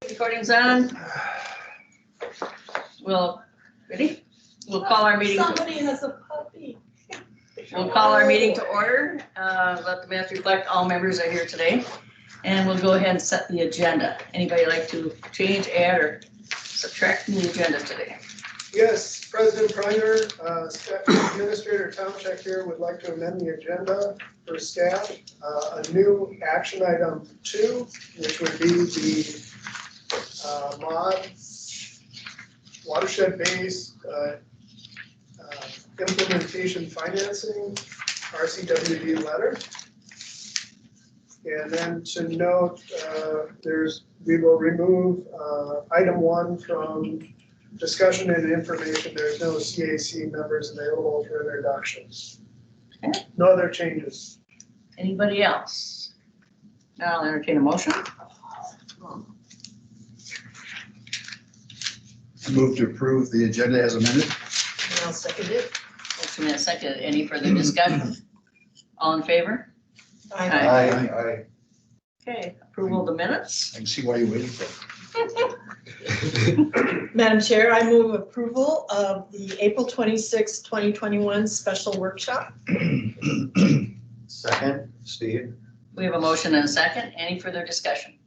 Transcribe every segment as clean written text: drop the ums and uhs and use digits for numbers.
Recording's on. Ready? We'll call our meeting. Somebody has a puppy. We'll call our meeting to order. Let the minutes reflect all members are here today. And we'll go ahead and set the agenda. Anybody like to change, add, or subtract from the agenda today? Yes, President Preiner, Staff Administrator Tomchek here would like to amend the agenda for staff. A new action item 2, which would be the mod watershed-based implementation financing RCWD letter. And then to note, we will remove item 1 from discussion and information. There's no CAC members available for introductions. Okay. No other changes. Anybody else? Now I'll entertain a motion. I move to approve the agenda as amended. And I'll second it. Motion and a second. Any further discussion? All in favor? Aye. Aye. Okay, approval of the minutes. I can see why you're waiting for. Madam Chair, I move approval of the April 26, 2021 special workshop. Second, Steve. We have a motion and a second. Any further discussion?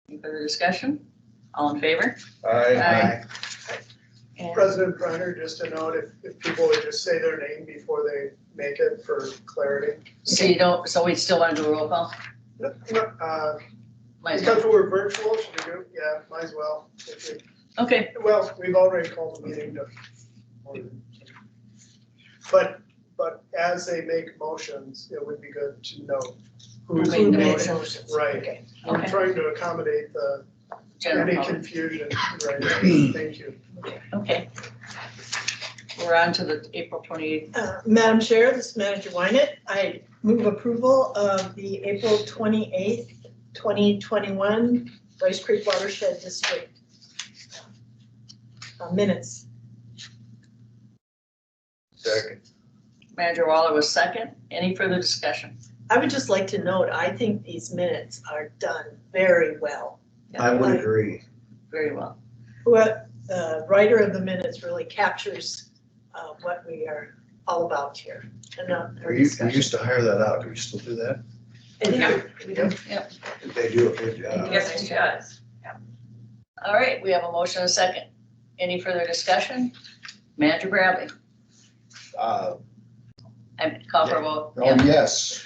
Any further discussion? All in favor? Aye. And President Preiner, just to note, if people would just say their name before they make it for clarity. so you don't, so we still want to do a roll call? Might as Because well. we're virtual, should we do? Yeah, might as well. Okay, Well, we've already called the meeting to. But as they make motions, it would be good to know who's Who made the motion. motion? Right. Okay. I'm Okay. trying to accommodate general any public. confusion, right? Thank you. Okay. We're on to the April 28th. Madam Chair, this is Manager Wynett. I move approval of the April 28th, 2021 Rice Creek Watershed District minutes. Second. Manager Waller was second. Any further discussion? I would just like to note, I think these minutes are done very well. I would agree. Very well. What the writer of the minutes really captures what we are all about here. And We used to hire that out. Do we still do that? we do. Yep. They do a good job. Yes, it does. All right, we have a motion and a second. Any further discussion? Manager Bradley. I call for a vote. Oh, yes.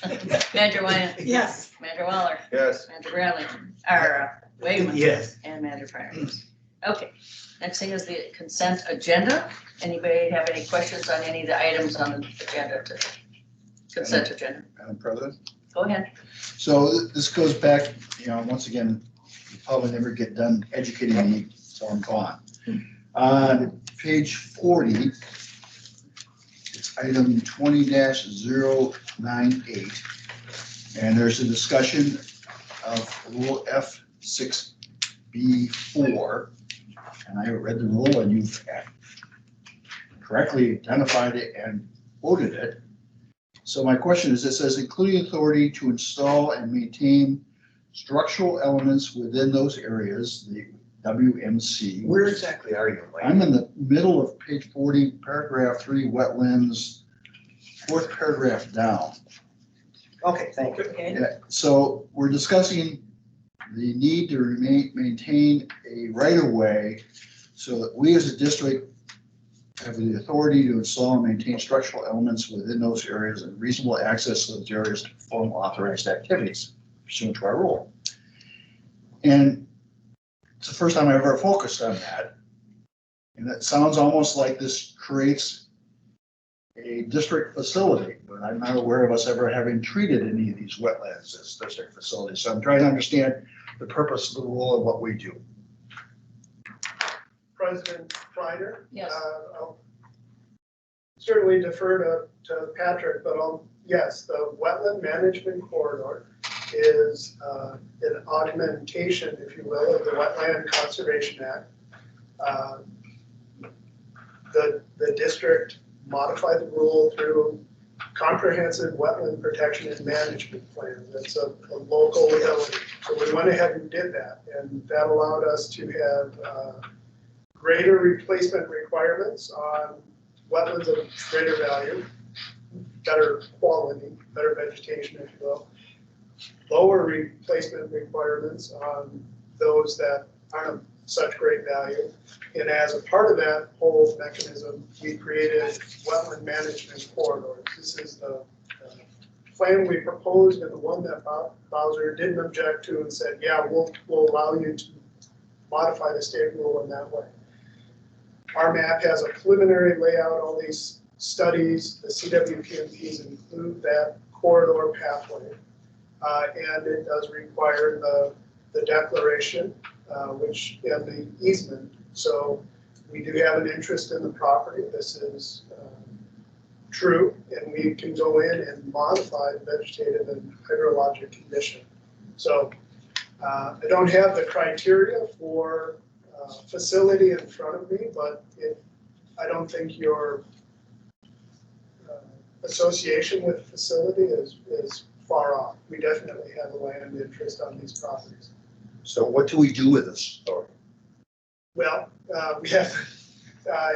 Manager Wynant. Yes. Manager Waller. Yes. Manager Bradley. Or Wakeman. Yes. And Manager Pryor. Okay, next thing is the consent agenda. Anybody have any questions on any of the items on the agenda today? Consent agenda. Madam President. Go ahead. So this goes back, once again, you probably never get done educating me, so I'm gone. On page 40, it's item 20-098. And there's a discussion of rule F6B4. And I read the rule and you've correctly identified it and quoted it. So my question is, it says including authority to install and maintain structural elements within those areas, the WMC. Where exactly are you, Mike? I'm in the middle of page 40, paragraph 3, wetlands, 4th paragraph down. Okay, thank you. Okay. Yeah, so we're discussing the need to maintain a right-of-way so that we as a district have the authority to install and maintain structural elements within those areas and reasonable access to those areas to perform authorized activities pursuant to our rule. And it's the first time I've ever focused on that. And it sounds almost like this creates a district facility, but I'm not aware of us ever having treated any of these wetlands as district facilities. So I'm trying to understand the purpose of the rule and what we do. President Preiner? Yes. I'll certainly defer to Patrick, but yes, the wetland management corridor is an augmentation, if you will, of the Wetland Conservation Act. The district modified the rule through comprehensive wetland protection and management plan. That's a local ability. So we went ahead and did that, and that allowed us to have greater replacement requirements on wetlands of greater value, better quality, better vegetation, if you will. Lower replacement requirements on those that aren't of such great value. And as a part of that whole mechanism, we created wetland management corridors. This is the plan we proposed and the one that Bowser didn't object to and said, yeah, we'll allow you to modify the state rule in that way. Our map has a preliminary layout, all these studies, the CWPMPs include that corridor pathway. And it does require the declaration, which and the easement. So we do have an interest in the property. This is true, and we can go in and modify the vegetative and hydrologic condition. So I don't have the criteria for facility in front of me, but I don't think your association with facility is far off. We definitely have a land interest on these properties. So what do we do with this? Well, we have,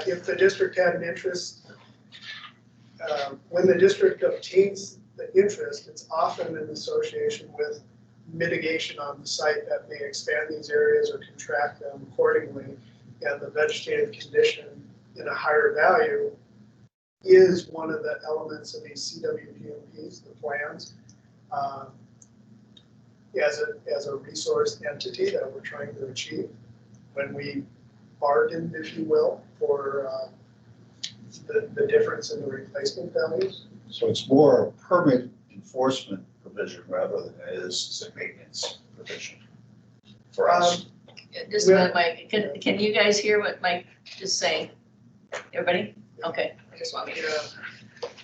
if the district had an interest, when the district obtains the interest, it's often in association with mitigation on the site that may expand these areas or contract them accordingly. And the vegetative condition in a higher value is one of the elements of these CWPMPs, the plans, as a resource entity that we're trying to achieve. When we bargained, if you will, for the difference in the replacement values. So it's more a permit enforcement provision rather than it is a maintenance provision for us. Just a minute, Mike, can you guys hear what Mike is saying? Everybody? Okay, I just want to make sure.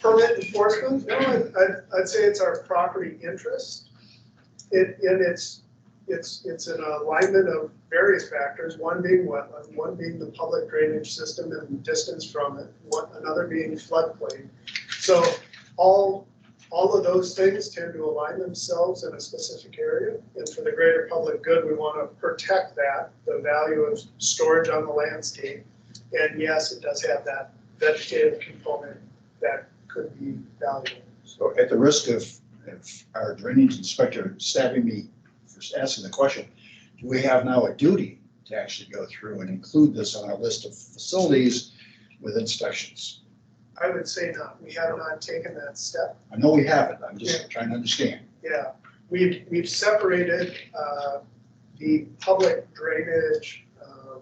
Permit enforcement, no, I'd say it's our property interest. It's an alignment of various factors, one being wetland, one being the public drainage system and distance from it, another being floodplain. So all of those things tend to align themselves in a specific area. And for the greater public good, we want to protect that, the value of storage on the landscape. And yes, it does have that vegetative component that could be valuable. So at the risk of our drainage inspector stabbing me for asking the question, do we have now a duty to actually go through and include this on our list of facilities with inspections? I would say not. We have not taken that step. I know we haven't, I'm just trying to understand. Yeah, we've separated the public drainage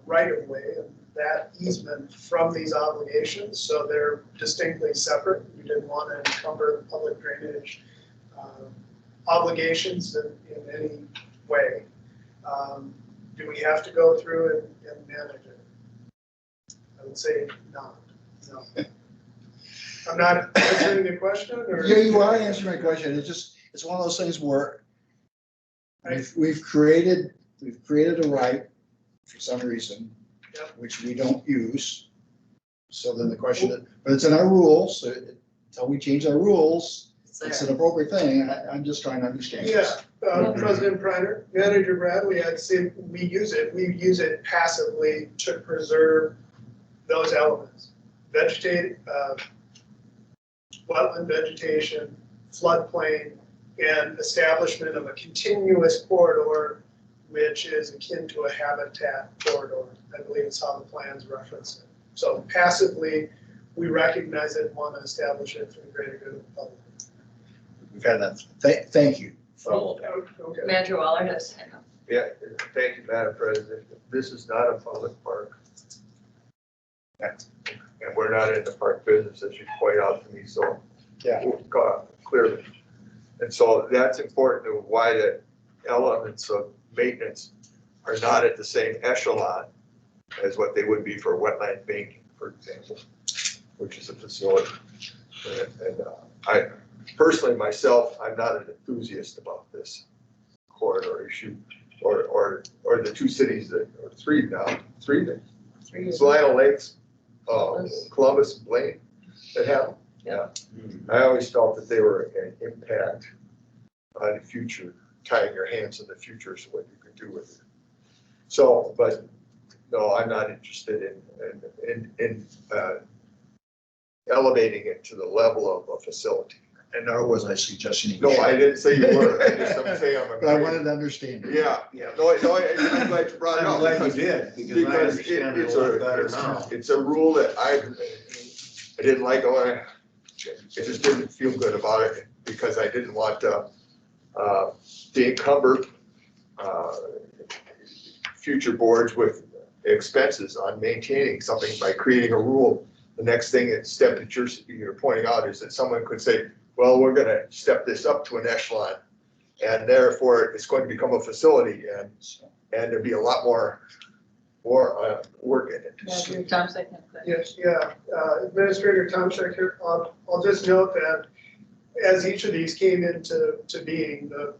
right of way and that easement from these obligations, so they're distinctly separate. We didn't want to encumber the public drainage obligations in any way. Do we have to go through and manage it? I would say not, no. I'm not answering the question, or? Yeah, you are answering my question. It's one of those things where we've created a right for some reason, Yep. which we don't use. So then the question is, but it's in our rules, so until we change our rules, it's an appropriate thing. I'm just trying to understand this. Yeah, President Priner, Manager Bradley, I'd say we use it passively to preserve those elements. Vegetative, wetland vegetation, floodplain, and establishment of a continuous corridor, which is akin to a habitat corridor. I believe it's how the plans reference it. So passively, we recognize it and want to establish it for the greater good of the public. We've had that. Thank you. Oh, Okay. Manager Waller has. Yeah, thank you, Madam President. This is not a public park. And we're not in the park business, as you point out to me, so. Yeah. Clearly. And so that's important to why the elements of maintenance are not at the same echelon as what they would be for wetland banking, for example, which is a facility. And I personally, myself, I'm not an enthusiast about this corridor issue or the two cities that, or three now, Salino Lakes, Columbus and Blaine that have them. Yeah. I always felt that they were an impact on future tying your hands in the future as to what you could do with it. So, but no, I'm not interested in elevating it to the level of a facility. And nor was I suggesting. you No, I should. didn't say you were. I'm saying I'm. But I wanted to understand. it. Yeah, no, I'm glad you brought it I'm up. glad you because- did, because I Because understand it it's a lot better it's now. It's a rule that I didn't like, I just didn't feel good about it because I didn't want to encumber future boards with expenses on maintaining something by creating a rule. The next step that you're pointing out is that someone could say, well, we're gonna step this up to an echelon, and therefore it's going to become a facility, and there'd be a lot more work in it. Manager Thompson? Yes, yeah, Administrator Tomczyk here, I'll just note that as each of these came into being, the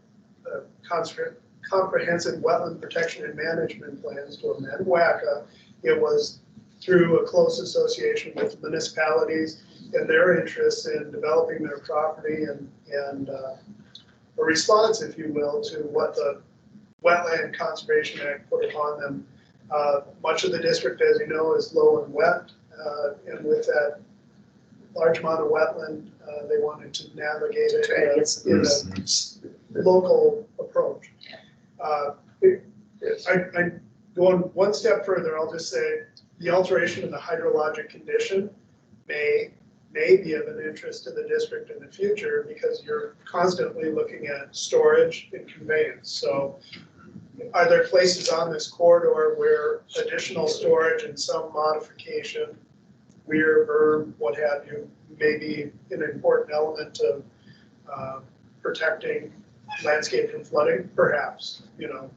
comprehensive wetland protection and management plans to amend WACA, it was through a close association with municipalities and their interests in developing their property and a response, if you will, to what the Wetland Conservation Act put upon them. Much of the district, as you know, is low and wet, and with that large amount of wetland, they wanted to navigate it Try to get some- in a local approach. I going one step further, I'll just say the alteration in the hydrologic condition may be of an interest to the district in the future because you're constantly looking at storage and conveyance. So are there places on this corridor where additional storage and some modification, weir, berm, what have you, may be an important element of protecting landscape from flooding? Perhaps,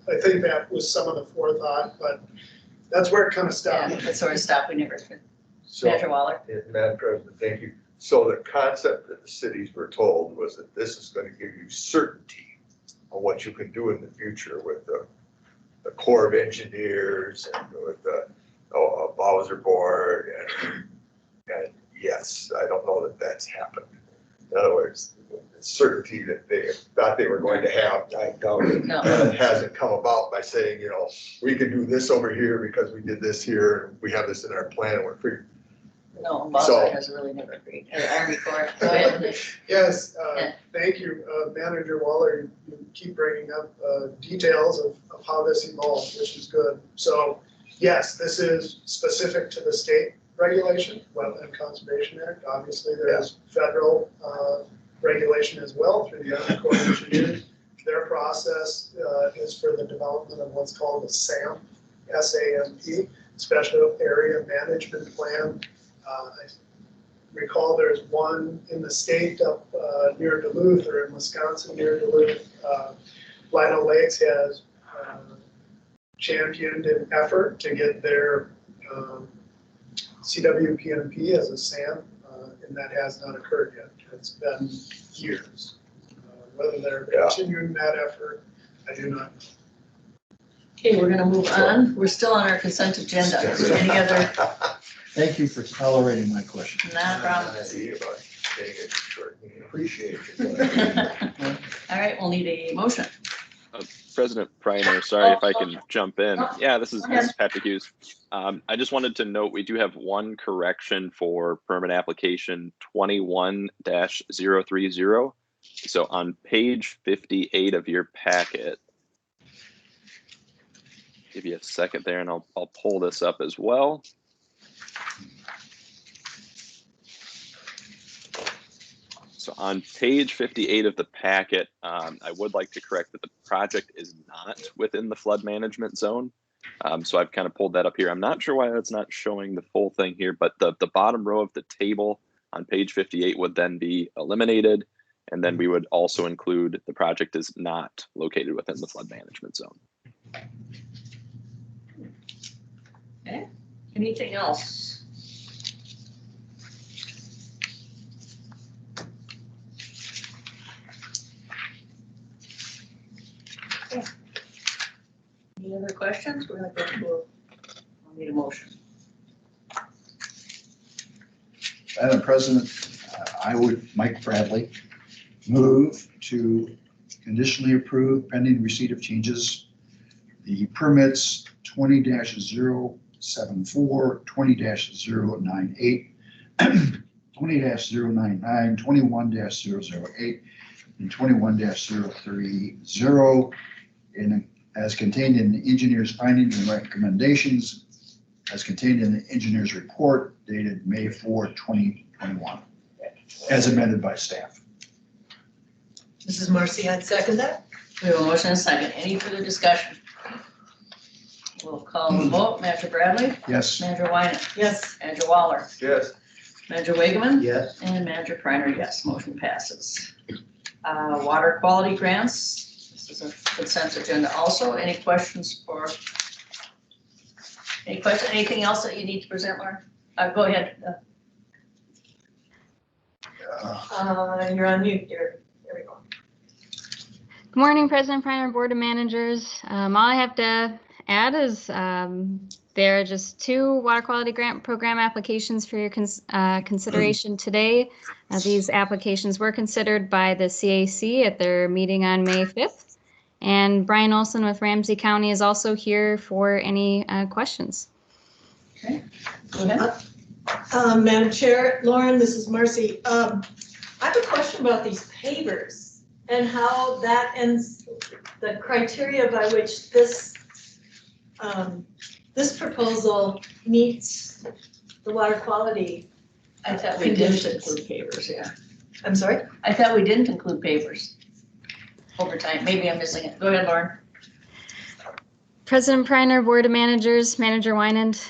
I think that was some of the forethought, but that's where it kind of Yeah, stopped. that's where it stopped. We never could. So, Manager Waller? Madam President, thank you. So the concept that the cities were told was that this is going to give you certainty on what you can do in the future with the Corps of Engineers and with the Bowser Board, and yes, I don't know that that's happened. In other words, the certainty that they thought they were going to have, I doubt it. No. And it hasn't come about by saying, we can do this over here because we did this here, we have this in our plan, and we're free. No, Bowser has really never agreed. Army Corps, go ahead. Yes, Yeah. thank you, Manager Waller. You keep bringing up details of how this evolved, which is good. So yes, this is specific to the state regulation, Wetland Conservation Act. Obviously, there's federal regulation as well through the Army Corps of Engineers. Their process is for the development of what's called a SAMP, S-A-M-P, Special Area Management Plan. I recall there's one in the state up near Duluth, or in Wisconsin near Duluth. Lino Lakes has championed an effort to get their CWPMP as a SAM, and that has not occurred yet. It's been years. Whether they're continuing that effort, I do not know. Okay, we're gonna move on. We're still on our consent agenda. Is there any other? Thank you for tolerating my question. Not a problem. Appreciate it. All right, we'll need a motion. President Priner, sorry if I can jump in. Yeah, this is Patrick Hughes. I just wanted to note we do have one correction for permit application 21-030. So on page 58 of your packet, give you a second there and I'll pull this up as well. So on page 58 of the packet, I would like to correct that the project is not within the flood management zone. So I've kind of pulled that up here. I'm not sure why that's not showing the full thing here, but the bottom row of the table on page 58 would then be eliminated. And then we would also include the project is not located within the flood management zone. Okay, anything else? Okay. Any other questions? We're gonna go to we'll need a motion. Madam President, I would, Mike Bradley, move to conditionally approved pending receipt of changes. The permits 20-074, 20-098, 20-099, 21-008, and 21-030, and as contained in the engineer's findings and recommendations, as contained in the engineer's report dated May 4, 2021, as amended by staff. Mrs. Marcy, I'd second that. We have a motion and a second. Any further discussion? We'll call the vote. Manager Bradley? Yes. Manager Wyman? Yes. Manager Waller? Yes, Manager Wakeman? Yes. And Manager Reiner, yes. Motion passes. Water quality grants. This is a consent agenda also. Any questions anything else that you need to present, Lauren? Go ahead. You're on mute, there we go. Good morning, President Priner, Board of Managers. All I have to add is there are just 2 water quality grant program applications for your consideration today. These applications were considered by the CAC at their meeting on May 5th. And Brian Olson with Ramsey County is also here for any questions. Okay, go ahead. Madam Chair, Lauren, this is Marcy. I have a question about these pavers and how that ends, the criteria by which this proposal meets the water quality. I thought we didn't include pavers, yeah. I'm sorry? I thought we didn't include pavers over time. Maybe I'm missing it. Go ahead, Lauren. President Priner, Board of Managers, Manager Wynand,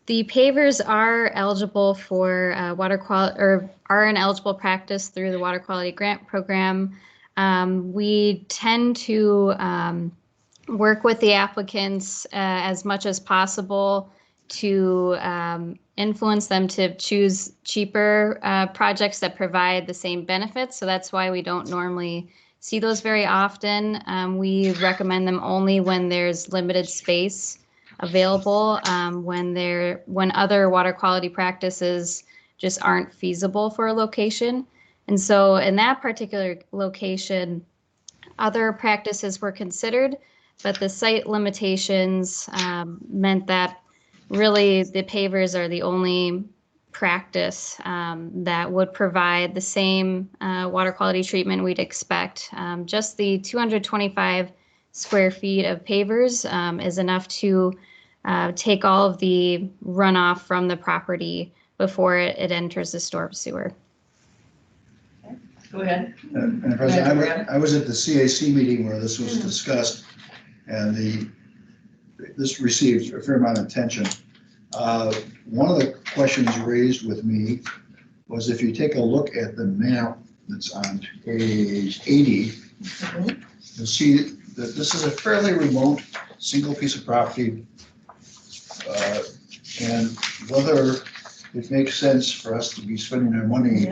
the pavers are eligible for water quality, or are an eligible practice through the Water Quality Grant Program. We tend to work with the applicants as much as possible to influence them to choose cheaper projects that provide the same benefits. So that's why we don't normally see those very often. We recommend them only when there's limited space available, when other water quality practices just aren't feasible for a location. And so in that particular location, other practices were considered, but the site limitations meant that really the pavers are the only practice that would provide the same water quality treatment we'd expect. Just the 225 square feet of pavers is enough to take all of the runoff from the property before it enters the storm sewer. Go ahead. And President, I was at the CAC meeting where this was discussed, and this received a fair amount of attention. One of the questions raised with me was if you take a look at the map that's on page 80, you'll see that this is a fairly remote single piece of property, and whether it makes sense for us to be spending our money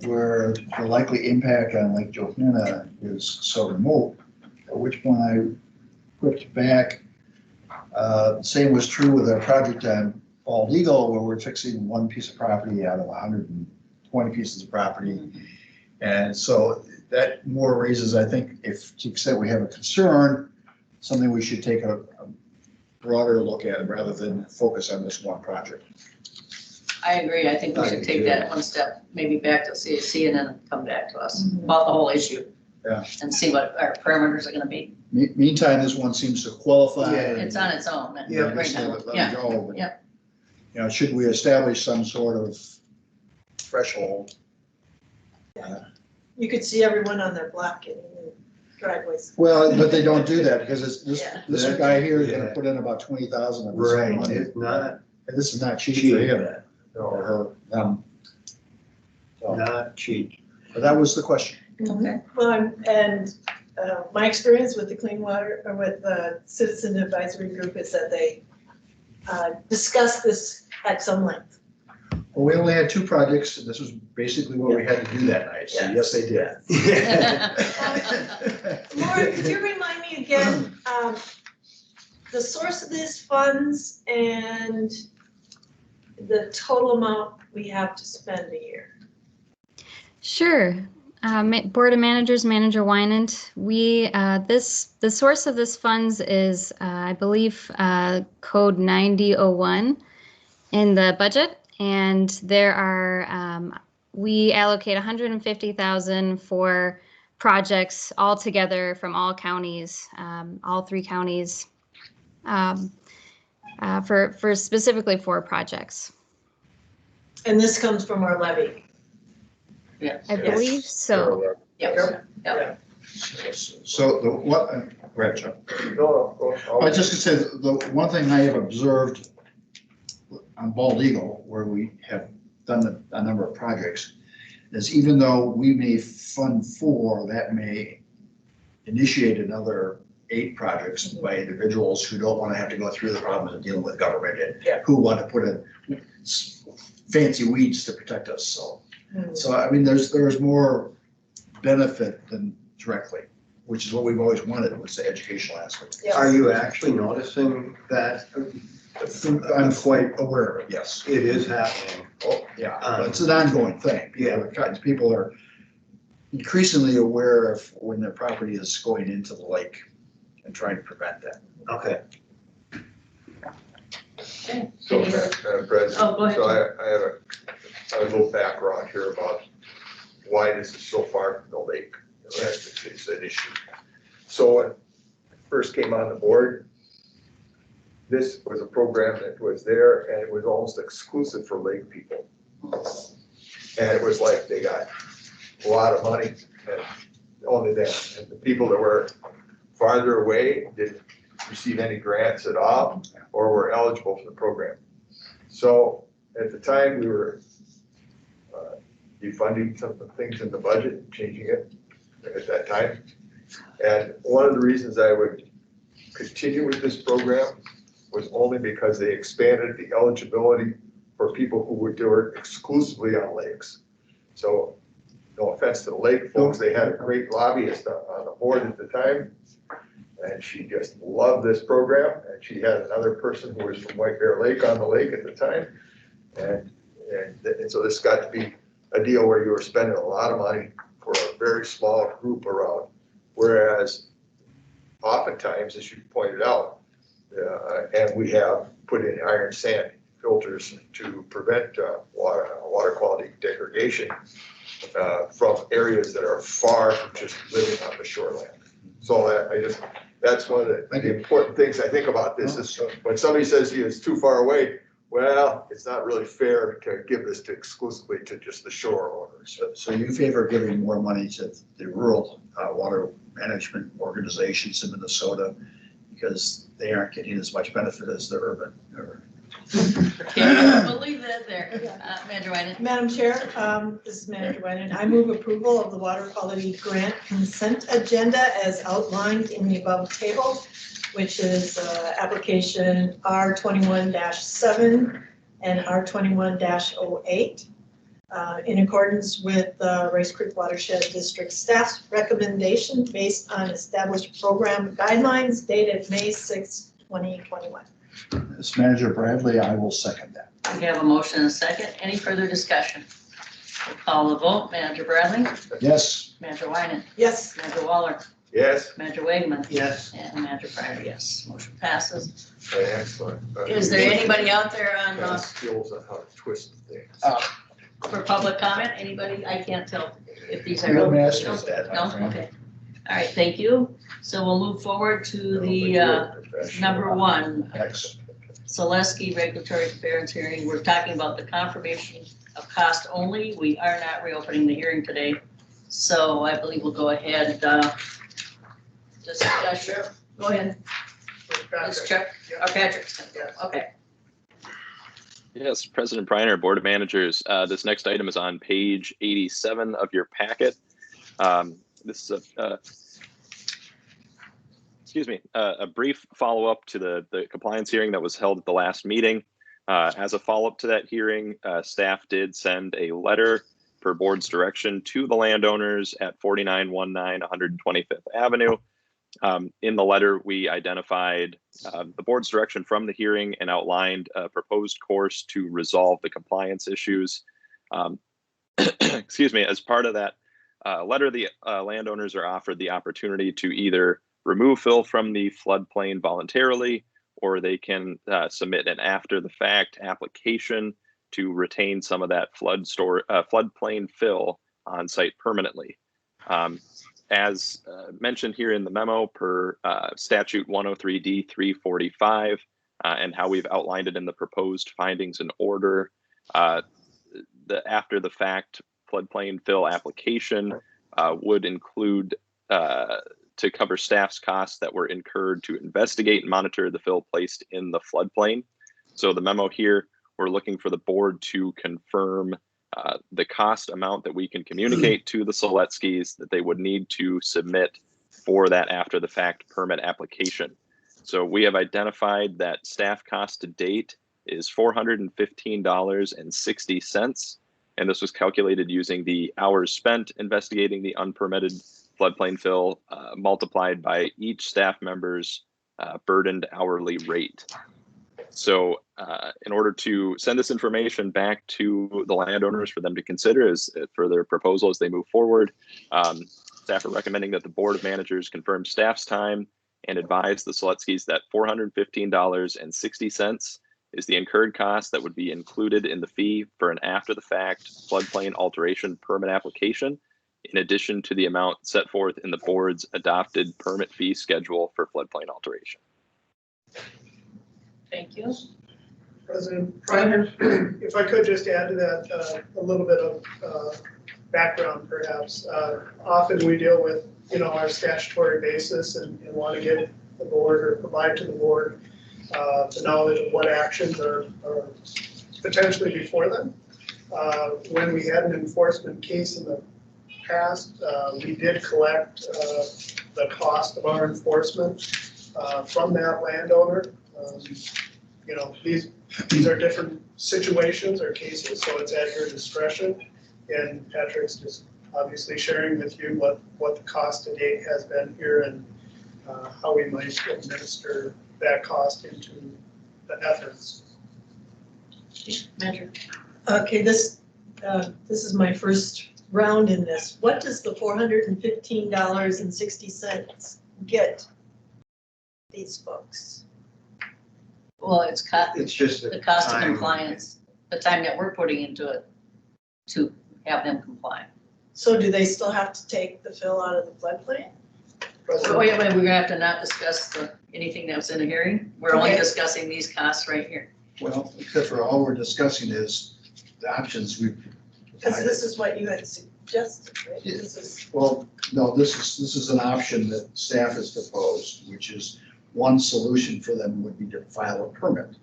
where the likely impact on Lake Johanna is so remote, at which point I quipped back. Same was true with our project on Bald Eagle, where we're fixing one piece of property out of 120 pieces of property. And so that more raises, I think, if to the extent we have a concern, something we should take a broader look at rather than focus on this one project. I agree. I think we should take that one step, maybe back to CAC and then come back to us about the whole issue. Yeah. And see what our parameters are gonna be. Meantime, this one seems to qualify. It's on its own. Yeah, right just now. let it Yeah. go. But, Yeah. you know, should we establish some sort of threshold? You could see everyone on their block in the driveways. Well, but they don't do that because this Yeah. guy here is gonna put in about 20,000 of this Right, money. it's not And this is not cheap cheap. for him or her, So, Not cheap. but that was the question. Okay. Well, and my experience with the Clean Water, or with the Citizen Advisory Group is that they discuss this at some length. Well, we only had 2 projects, and this was basically what we had to do that night, so Yeah. yes, they did. Lauren, could you remind me again, the source of these funds and the total amount we have to spend a year? Sure. Board of Managers, Manager Wynand. The source of this funds is, I believe, code 9001 in the budget. And there are, we allocate 150,000 for projects all together from all counties, all 3 counties, for specifically 4 projects. And this comes from our levy. Yeah. I believe so. Yep. So the what, go ahead, Chuck. No, I was just gonna say, the one thing I have observed on Bald Eagle, where we have done a number of projects, is even though we may fund 4, that may initiate another 8 projects by individuals who don't want to have to go through the problems of dealing with government and who want to put in fancy weeds to protect us, so. So, I mean, there's more benefit than directly, which is what we've always wanted, was the educational aspect. Are you actually noticing that? I'm quite aware of it, yes. It is happening. Oh, yeah, but it's an ongoing thing. People are increasingly aware of when their property is going into the lake and trying to prevent that. Okay. So, Madam President, Oh, go ahead. so I have a little background here about why this is so far from the lake. It's an issue. So when I first came on the board, this was a program that was there and it was almost exclusive for lake people. And it was like they got a lot of money and only that. And the people that were farther away didn't receive any grants at all or were eligible for the program. So at the time, we were defunding some of the things in the budget, changing it at that time. And one of the reasons I would continue with this program was only because they expanded the eligibility for people who would do it exclusively on lakes. So no offense to the lake folks, they had a great lobbyist on the board at the time. And she just loved this program. And she had another person who was from White Bear Lake on the lake at the time. And so this got to be a deal where you were spending a lot of money for a very small group around. Whereas oftentimes, as you pointed out, and we have put in iron sand filters to prevent water quality degradation from areas that are far from just living on the shoreline. So that's one of the important things I think about this is when somebody says it's too far away, well, it's not really fair to give this to exclusively to just the shore owners. So you favor giving more money to the rural water management organizations in Minnesota because they aren't getting as much benefit as the urban. Okay, we'll leave that there. Manager Wynand. Madam Chair, this is Manager Wynand. I move approval of the water quality grant consent agenda as outlined in the above table, which is application R21-7 and R21-08 in accordance with Rice Creek Watershed District staff's recommendation based on established program guidelines dated May 6, 2021. As Manager Bradley, I will second that. We have a motion and a second. Any further discussion? We'll call the vote. Manager Bradley? Yes. Manager Wynand? Yes. Manager Waller? Yes, Manager Wegman? Yes. And Manager Pryor, yes. Motion passes. excellent. Is there anybody out there on, Skills on how to twist things. for public comment? Anybody? I can't tell if these are. No masters that, my No? friend. Okay. All right, thank you. So we'll move forward to the number 1, Next. Selesky Regulatory Affairs hearing. We're talking about the confirmation of cost only. We are not reopening the hearing today. So I believe we'll go ahead, discussion. Go ahead. Let's check. Or Patrick's gonna go. Okay. Yes, President Pryor, Board of Managers. This next item is on page 87 of your packet. This is a brief follow-up to the compliance hearing that was held at the last meeting. As a follow-up to that hearing, staff did send a letter per board's direction to the landowners at 4919 125th Avenue. In the letter, we identified the board's direction from the hearing and outlined a proposed course to resolve the compliance issues. Excuse me, as part of that letter, the landowners are offered the opportunity to either remove fill from the floodplain voluntarily, or they can submit an after-the-fact application to retain some of that floodplain fill on site permanently. As mentioned here in the memo per statute 103D 345, and how we've outlined it in the proposed findings and order, the after-the-fact floodplain fill application would include to cover staff's costs that were incurred to investigate and monitor the fill placed in the floodplain. So the memo here, we're looking for the board to confirm the cost amount that we can communicate to the Seletsky's that they would need to submit for that after the fact permit application. So we have identified that staff cost to date is $415.60. And this was calculated using the hours spent investigating the unpermitted floodplain fill multiplied by each staff member's burdened hourly rate. So in order to send this information back to the landowners for them to consider as for their proposal as they move forward, staff are recommending that the Board of Managers confirm staff's time and advise the Seletsky's that $415.60 is the incurred cost that would be included in the fee for an after-the-fact floodplain alteration permit application, in addition to the amount set forth in the board's adopted permit fee schedule for floodplain alteration. Thank you. President Pryor, if I could just add to that a little bit of background perhaps. Often we deal with, our statutory basis and want to get the board or provide to the board the knowledge of what actions are potentially before them. When we had an enforcement case in the past, we did collect the cost of our enforcement from that landowner. These are different situations or cases, so it's at your discretion. And Patrick's just obviously sharing with you what the cost to date has been here and how we might administer that cost into the efforts. Manager. Okay, this is my first round in this. What does the $415.60 get these folks? Well, it's just the cost of time. compliance, the time that we're putting into it to have them comply. So do they still have to take the fill out of the floodplain? Oh, yeah, but we're gonna have to not discuss anything that's in a hearing. We're only Okay. discussing these costs right here. Well, except for all we're discussing is the options we've. Because this is what you had suggested, right? Yeah. This is, Well, no, this is an option that staff has proposed, which is one solution for them would be to file a permit.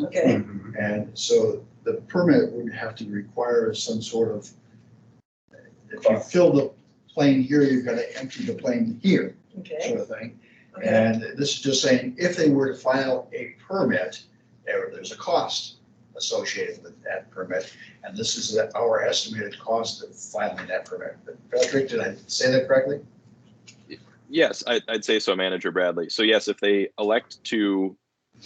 okay, And so the permit would have to require some sort of, if you fill the plane here, you've got to empty the plane here, okay, sort of thing. okay. And this is just saying, if they were to file a permit, there's a cost associated with that permit. And this is our estimated cost of filing that permit. But Patrick, did I say that correctly? Yes, I'd say so, Manager Bradley. So yes, if they elect to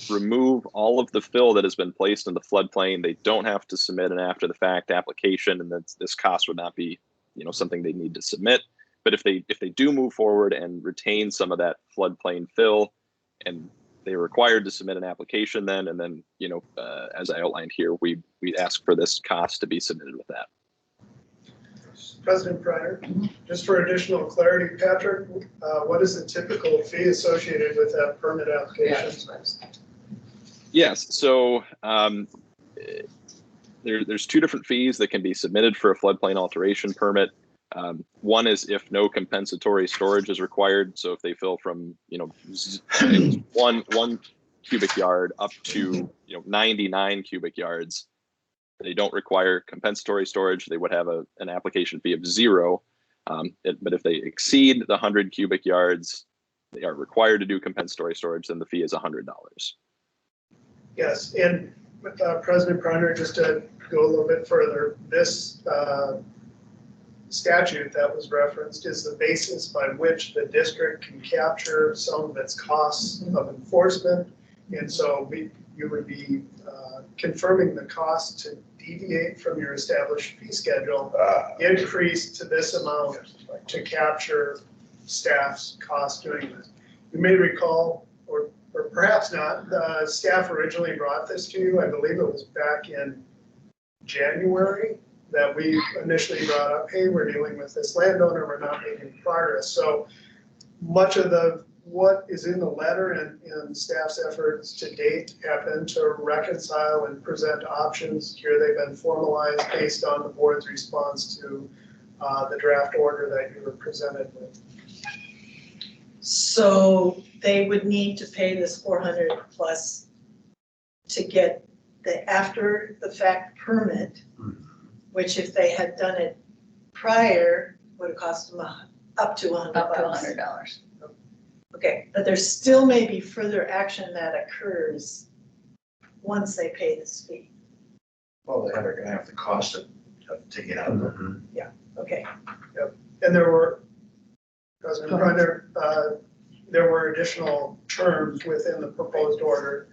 remove all of the fill that has been placed in the floodplain, they don't have to submit an after the fact application, and this cost would not be, something they need to submit. But if they do move forward and retain some of that floodplain fill, and they're required to submit an application then, and then, as I outlined here, we ask for this cost to be submitted with that. President Pryor, just for additional clarity, Patrick, what is the typical fee associated with that permit application? Yes, so there's two different fees that can be submitted for a floodplain alteration permit. One is if no compensatory storage is required. So if they fill from, one cubic yard up to, 99 cubic yards, they don't require compensatory storage. They would have an application fee of $0. But if they exceed the 100 cubic yards, they are required to do compensatory storage, then the fee is $100. Yes, and President Pryor, just to go a little bit further, this statute that was referenced is the basis by which the district can capture some of its costs of enforcement. And so you would be confirming the cost to deviate from your established fee schedule, increase to this amount to capture staff's cost doing this. You may recall, or perhaps not, the staff originally brought this to you. I believe it was back in January that we initially brought up, hey, we're dealing with this landowner, we're not making progress. So much of what is in the letter and staff's efforts to date have been to reconcile and present options. Here they've been formalized based on the board's response to the draft order that you were presented with. So they would need to pay this 400 plus to get the after the fact permit, which if they had done it prior, would have cost them up to $100. Up to $100. Okay, but there still may be further action that occurs once they pay this fee. Well, they're gonna have the cost to get out there. Okay, And there were, President Pryor, there were additional terms within the proposed order.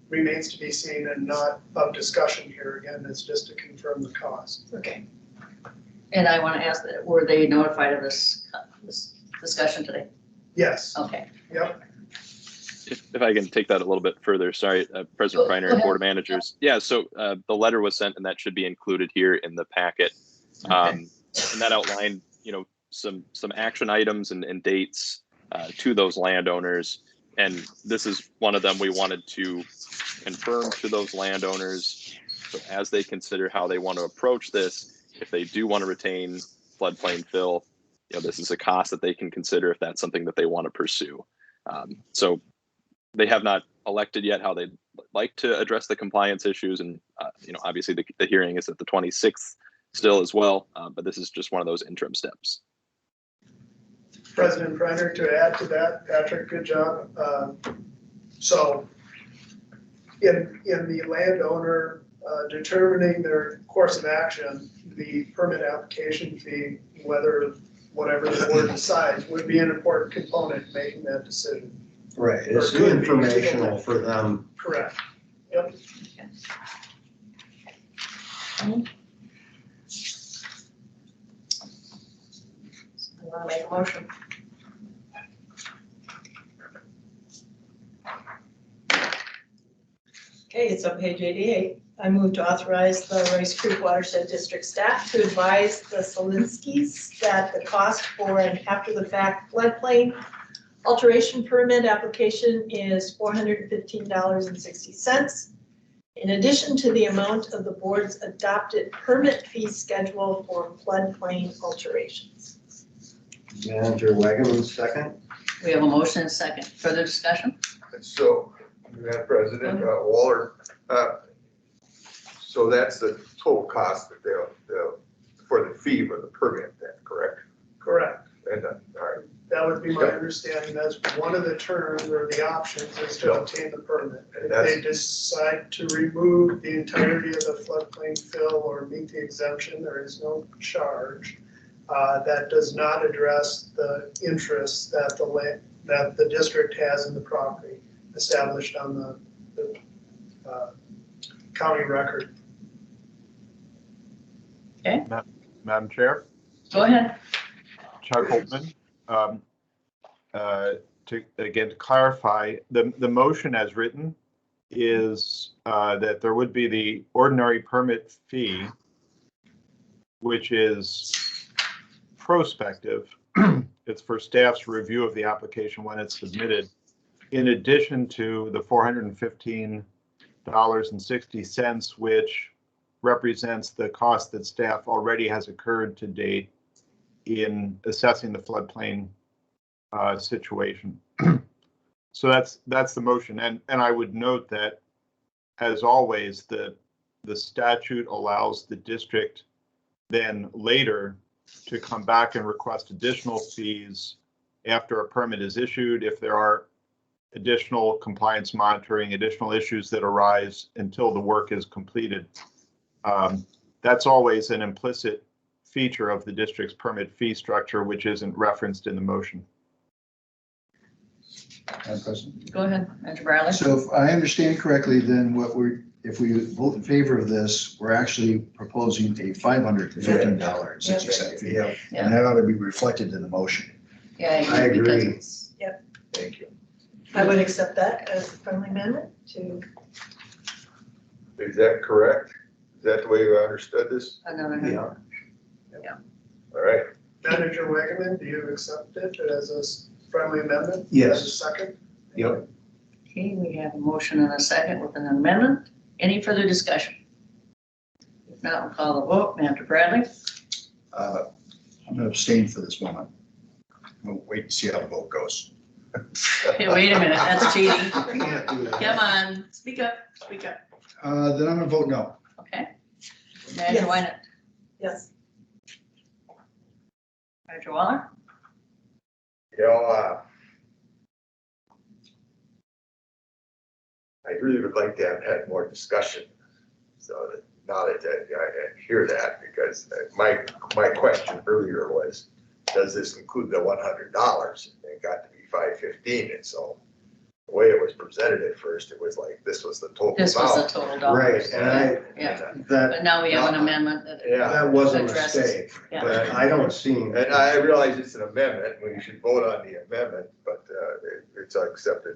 Remains to be seen and not of discussion here. Again, it's just to confirm the cost. okay. And I want to ask that, were they notified of this discussion today? Yes, Okay. yep. If I can take that a little bit further, sorry, President Go Reiner ahead. and Board of Managers. Yeah, so the letter was sent and that should be included here in the packet. And that outlined, some action items and dates to those landowners. And this is one of them we wanted to confirm to those landowners. So as they consider how they want to approach this, if they do want to retain floodplain fill, this is a cost that they can consider if that's something that they want to pursue. So they have not elected yet how they'd like to address the compliance issues. And, obviously the hearing is at the 26th still as well, but this is just one of those interim steps. President Pryor, to add to that, Patrick, good job. So in the landowner determining their course of action, the permit application fee, whatever the board decides, would be an important component in making that decision. Right, Or it's could be. informational for them. Correct. Yep. I want to make a motion. Okay, it's on page 88. I move to authorize the Rice Creek Watershed District staff to advise the Solinskis that the cost for an after-the-fact floodplain alteration permit application is $415.60. In addition to the amount of the board's adopted permit fee schedule for floodplain alterations. Manager Wagaman, second. We have a motion and a second. Further discussion? So, Madam President, Waller, so that's the total cost that they'll for the fee for the permit then, correct? Correct. And, all right. That would be my understanding. That's one of the terms or the options is to obtain the permit. And If that's- they decide to remove the entirety of the floodplain fill or meet the exemption, there is no charge. That does not address the interests that the district has in the property established on the county record. Madam Chair, Go ahead. Chuck Holtman. To clarify, the motion as written is that there would be the ordinary permit fee, which is prospective. It's for staff's review of the application when it's submitted, in addition to the $415.60, which represents the cost that staff already has incurred to date in assessing the floodplain situation. So that's the motion, and I would note that, as always, the statute allows the district then later to come back and request additional fees after a permit is issued if there are additional compliance monitoring, additional issues that arise until the work is completed. That's always an implicit feature of the district's permit fee structure, which isn't referenced in the motion. Madam President. Go ahead, Manager Bradley. So if I understand correctly, then what we're if we vote in favor of this, we're actually proposing a $515.60 fee. Yeah, And that ought to be reflected in the motion. Yeah. I agree. because it's- thank you. I would accept that as a friendly amendment to, Is that correct? Is that the way you understood this? Another. Yeah. All right, Manager Wagaman, do you accept it as a friendly amendment? Yes. As a second? Yep. Okay, we have a motion and a second with an amendment. Any further discussion? If not, we'll call the vote. Manager Bradley? I'm going to abstain for this moment. We'll wait and see how the vote goes. Hey, wait a minute, that's cheating. Can't do that. Come on, speak up, speak up. Then I'm going to vote no. Okay. Manager Yes. Wynant? yes, Manager Waller? you know, I really would like to have had more discussion. So that now that I hear that, because my question earlier was, does this include the $100? It got to be $515, and so the way it was presented at first, it was like, this was the total This was the amount. total dollars. Right, and Yeah, that, but now we have an amendment that. Yeah. that was a Addresses. mistake, Yeah. but I don't see. And I realize it's an amendment, we should vote on the amendment, but it's accepted.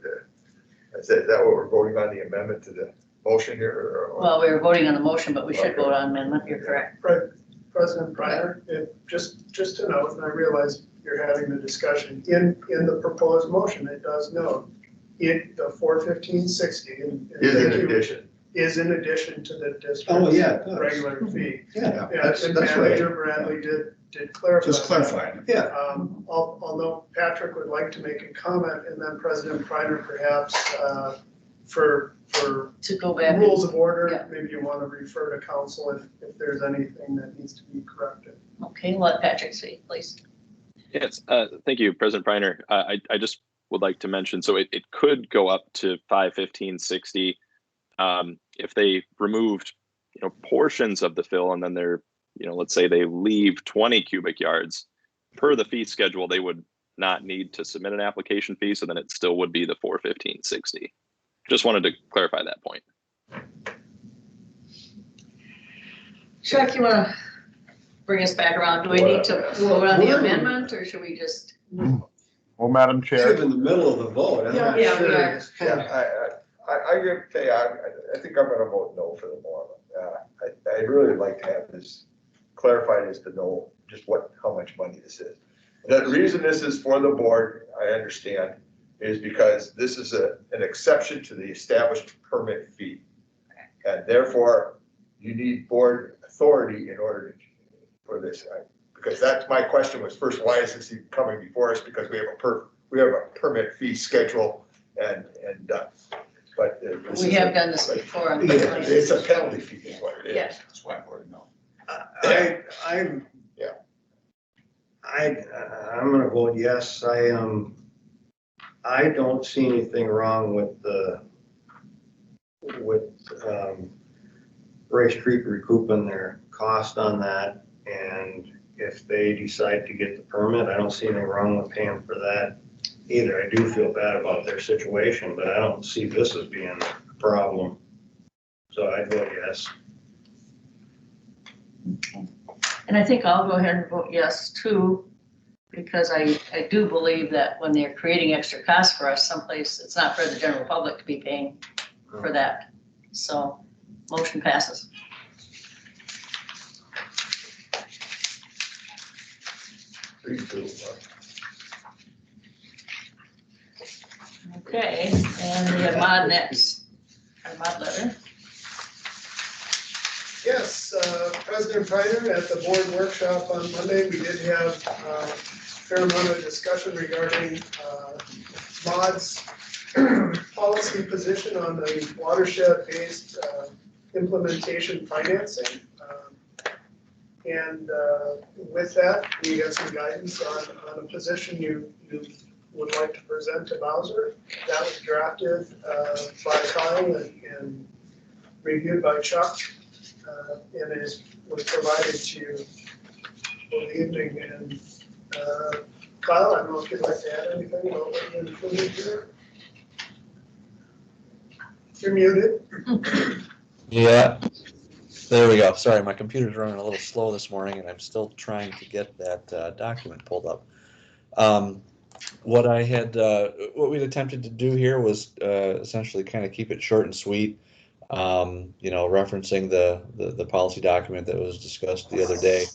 Is that what we're voting on, the amendment to the motion here? or- Well, we were voting on the motion, but we should vote on amendment, you're correct. President Pryor, if, just to note, and I realize you're having the discussion, in the proposed motion, it does note, the $415.60 Is in addition. is in addition to the district's Oh, yeah, it does. regular fee. Yeah, Yeah, that's and right. Manager Bradley did clarify. Just that. clarifying. Yeah, Although Patrick would like to make a comment, and then President Pryor perhaps, for To go back. rules of Yeah. order, maybe you want to refer to council if there's anything that needs to be corrected. Okay, let Patrick speak, please. Yes, thank you, President Preiner. I just would like to mention, so it could go up to 515.60 if they removed, portions of the fill, and then they're, let's say they leave 20 cubic yards per the fee schedule, they would not need to submit an application fee, so then it still would be the 415.60. Just wanted to clarify that point. Chuck, you want to bring us back around? Do we need to vote on the amendment, or should we just? Well, Madam Sort Chair, of in the middle of the vote. I'm not Yeah, we sure. are. It's kind of- I think I'm gonna vote no for the moment. I really would like to have this clarified as to know just how much money this is. The reason this is for the board, I understand, is because this is an exception to the established permit fee. And therefore, you need board authority in order for this. Because that's my question was, first, why is this even coming before us? Because we have a permit fee schedule and but. this We is have a- done this before. on the Yeah, plan. it's a penalty fee is what it is. Yeah. That's why I voted no. I'm. Yeah. I'm gonna vote yes. I don't see anything wrong with Race Creek recouping their cost on that. And if they decide to get the permit, I don't see anything wrong with paying for that either. I do feel bad about their situation, but I don't see this as being a problem. So I'd vote yes. And I think I'll go ahead and vote yes too, because I do believe that when they're creating extra costs for us someplace, it's not for the general public to be paying for that. So motion passes. Three, two, Okay, and we have Mod next. Our Mod letter. Yes, President Pryor, at the board workshop on Monday, we did have a fair amount of discussion regarding MOD's policy position on the watershed-based implementation financing. And with that, we got some guidance on a position you would like to present to Bowser. That was drafted by Kyle and reviewed by Chuck. And it was provided to you for the evening. And Kyle, I don't know if you'd like to add anything about what you included here. You're muted. Yeah, there we go. Sorry, my computer's running a little slow this morning and I'm still trying to get that document pulled up. What we'd attempted to do here was essentially kind of keep it short and sweet. Referencing the policy document that was discussed the other day.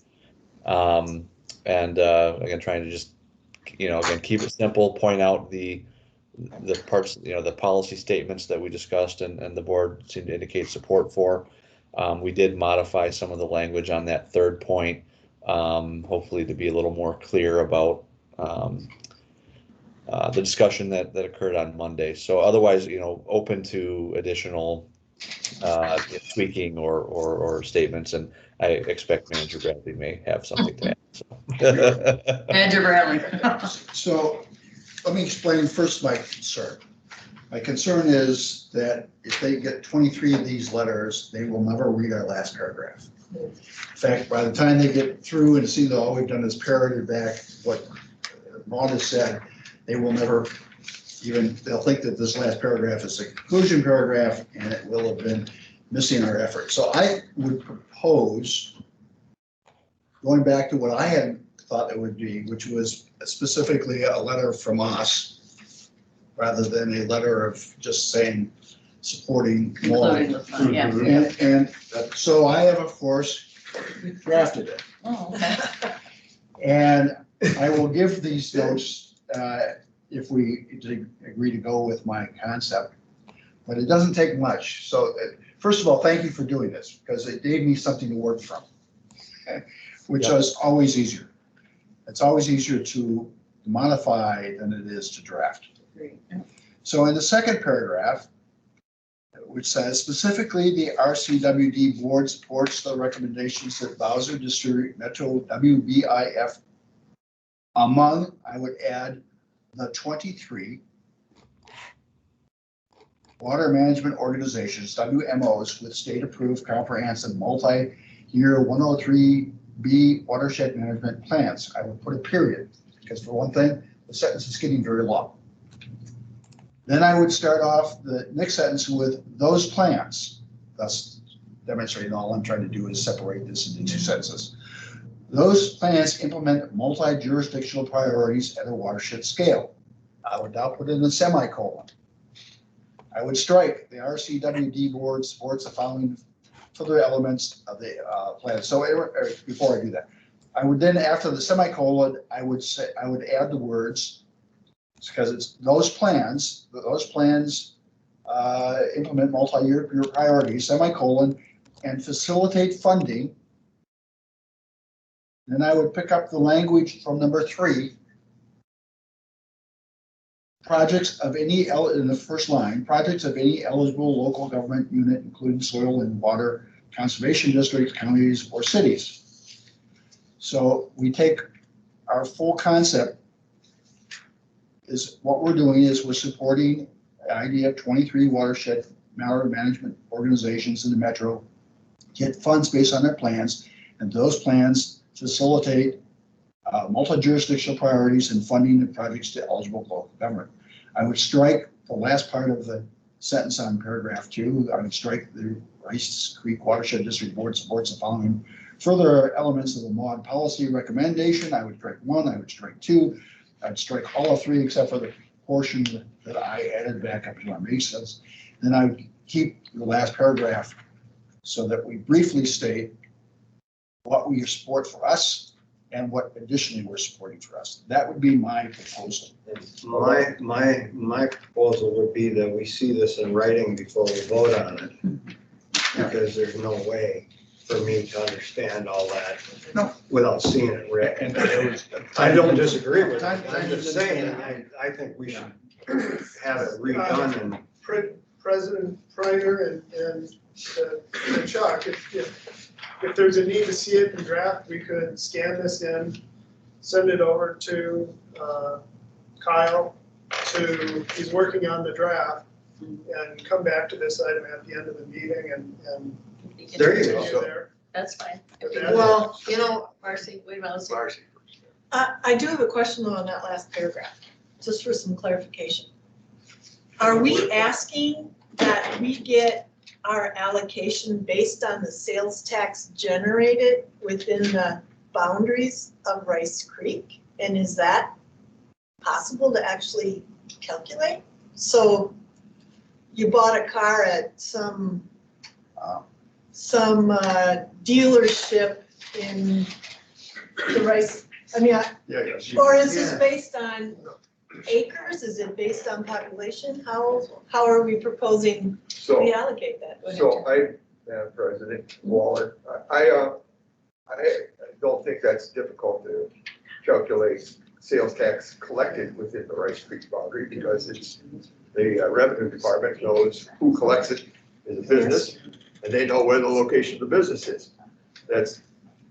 Again, trying to just, again, keep it simple, point out the parts, the policy statements that we discussed and the board seemed to indicate support for. We did modify some of the language on that third point, hopefully to be a little more clear about the discussion that occurred on Monday. So otherwise, open to additional tweaking or statements, and I expect Manager Bradley may have something to add. So. Manager Bradley. So let me explain first my concern. My concern is that if they get 23 of these letters, they will never read our last paragraph. In fact, by the time they get through and see that all we've done is parroted back what Maud has said, they will never they'll think that this last paragraph is a conclusion paragraph and it will have been missing our effort. So I would propose going back to what I had thought it would be, which was specifically a letter from us rather than a letter of just saying supporting Including more. the fund, yeah. And so I have, of course, drafted it. Oh, okay. And I will give these notes if we agree to go with my concept, but it doesn't take much. So first of all, thank you for doing this because it gave me something to work from, which is always easier. It's always easier to modify than it is to draft. So in the second paragraph, which says specifically the RCWD Board supports the recommendations that Bowser District Metro WBIF among, I would add, the 23 water management organizations, WMOs, with state-approved comprehensive multi-year 103B watershed management plans. I would put a period, because for one thing, the sentence is getting very long. Then I would start off the next sentence with those plans, thus demonstrating all I'm trying to do is separate this into two sentences. Those plans implement multi-jurisdictional priorities at a watershed scale. I would now put in a semicolon. I would strike the RCWD Board supports the following further elements of the plan. So before I do that, I would then, after the semicolon, I would add the words, because it's those plans implement multi-year priorities, semicolon, and facilitate funding. Then I would pick up the language from number 3. Projects of any, in the first line, projects of any eligible local government unit, including soil and water conservation districts, counties, or cities. So we take our full concept is what we're doing is we're supporting the idea of 23 watershed management organizations in the metro, get funds based on their plans, and those plans facilitate multi-jurisdictional priorities and funding of projects to eligible local government. I would strike the last part of the sentence on paragraph 2. I would strike the Rice Creek Watershed District Board supports the following further elements of the MAUD policy recommendation. I would strike 1, I would strike 2, I'd strike all of 3 except for the portion that I added back up to our basis. Then I would keep the last paragraph so that we briefly state what we support for us and what additionally we're supporting for us. That would be my proposal. My proposal would be that we see this in writing before we vote on it, because there's no way for me to understand all that without seeing it read. And I don't disagree with it. I'm just saying, I think we should have it redone and. President Pryor and Chuck, if there's a need to see it in draft, we could scan this in, send it over to Kyle, he's working on the draft, and come back to this item at the end of the meeting and There you go. continue there. That's fine. Well, Marcy, wait a minute, let's see. Marcy. I do have a question though on that last paragraph, just for some clarification. Are we asking that we get our allocation based on the sales tax generated within the boundaries of Rice Creek? And is that possible to actually calculate? So you bought a car at some dealership in the Rice, Yeah. or is this based on acres? Is it based on population? How are we proposing to So, reallocate that? Go ahead, Jim. Madam President Waller, I don't think that's difficult to calculate sales tax collected within the Rice Creek boundary because it's, the revenue department knows who collects it as a business and they know where the location of the business is. That's,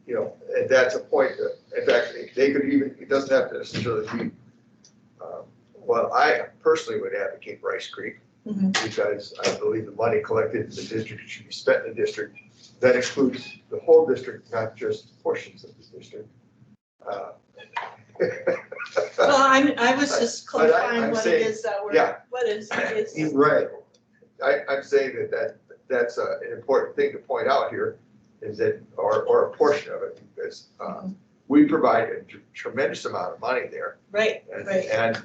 you know, and that's a point that, in fact, they could even, it doesn't have to necessarily be, well, I personally would advocate Rice Creek because I believe the money collected in the district should be spent in the district. That excludes the whole district, not just portions of the district. Well, I was just But I'm clarifying what it saying- is that we're, yeah. what is. Right. I'm saying that's an important thing to point out here is that, or a portion of it, because we provide a tremendous amount of money there. Right, And- right. And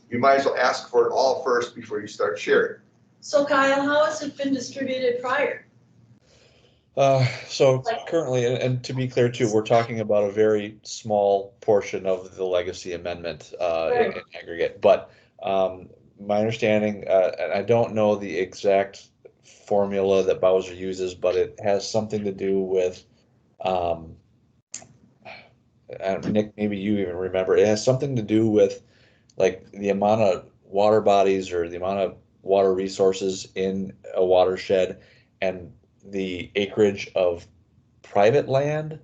you might as well ask for it all first before you start sharing. So Kyle, how has it been distributed prior? So currently, and to be clear too, we're talking about a very small portion of the legacy amendment in aggregate. But my understanding, and I don't know the exact formula that Bowser uses, but it has something to do with, Nick, maybe you even remember, it has something to do with like the amount of water bodies or the amount of water resources in a watershed and the acreage of private land.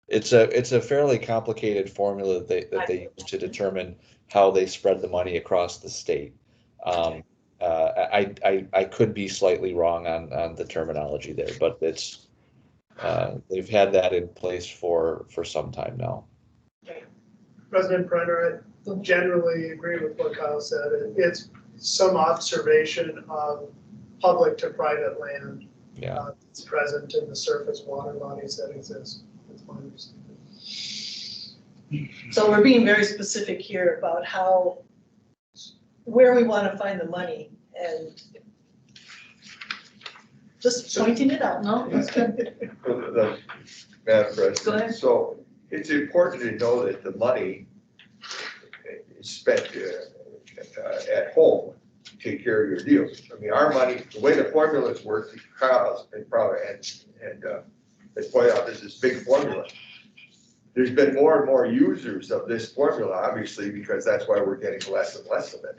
It's a fairly complicated formula that they use to determine how they spread the money across the state. I could be slightly wrong on the terminology there, but it's they've had that in place for some time now. President Brenner, I generally agree with what Kyle said. It's some observation of public to private land. Yeah. It's present in the surface water bodies that exist. That's my understanding. So we're being very specific here about where we want to find the money and just pointing it out. No, that's good. Madam President. Go ahead. So it's important to know that the money is spent at home to take care of your deals. I mean, our money, the way the formulas work, Kyle's and probably, and let's point out, there's this big formula. There's been more and more users of this formula, obviously, because that's why we're getting less and less of it.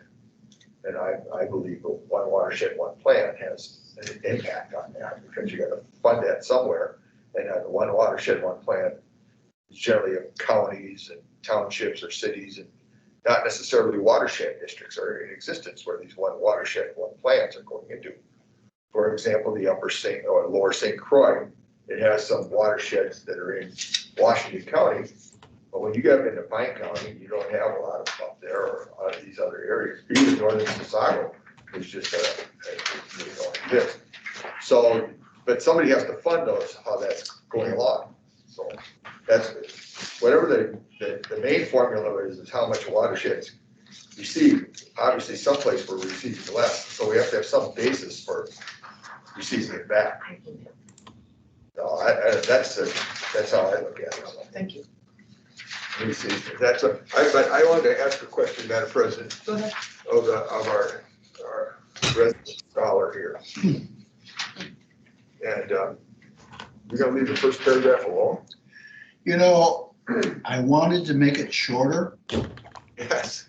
And I believe one watershed, one plan has an impact on that because you got to fund that somewhere. And the one watershed, one plan is generally of counties and townships or cities and not necessarily watershed districts are in existence where these one watershed, one plans are going into. For example, the Upper St. or Lower St. Croix, it has some watersheds that are in Washington County, but when you get into Pine County, you don't have a lot of them up there or out of these other areas. Even northern Chisago is just really don't exist. So, but somebody has to fund those, how that's going along. So that's whatever the main formula is how much watersheds receive. Obviously, someplace we're receiving less, so we have to have some basis for receiving it back. No, that's how I look at it. Thank you. Let me see, but I wanted to ask a question, Madam President. Go ahead. Of our resident scholar here. And we're gonna leave the first paragraph alone? You know, I wanted to make it shorter, Yes.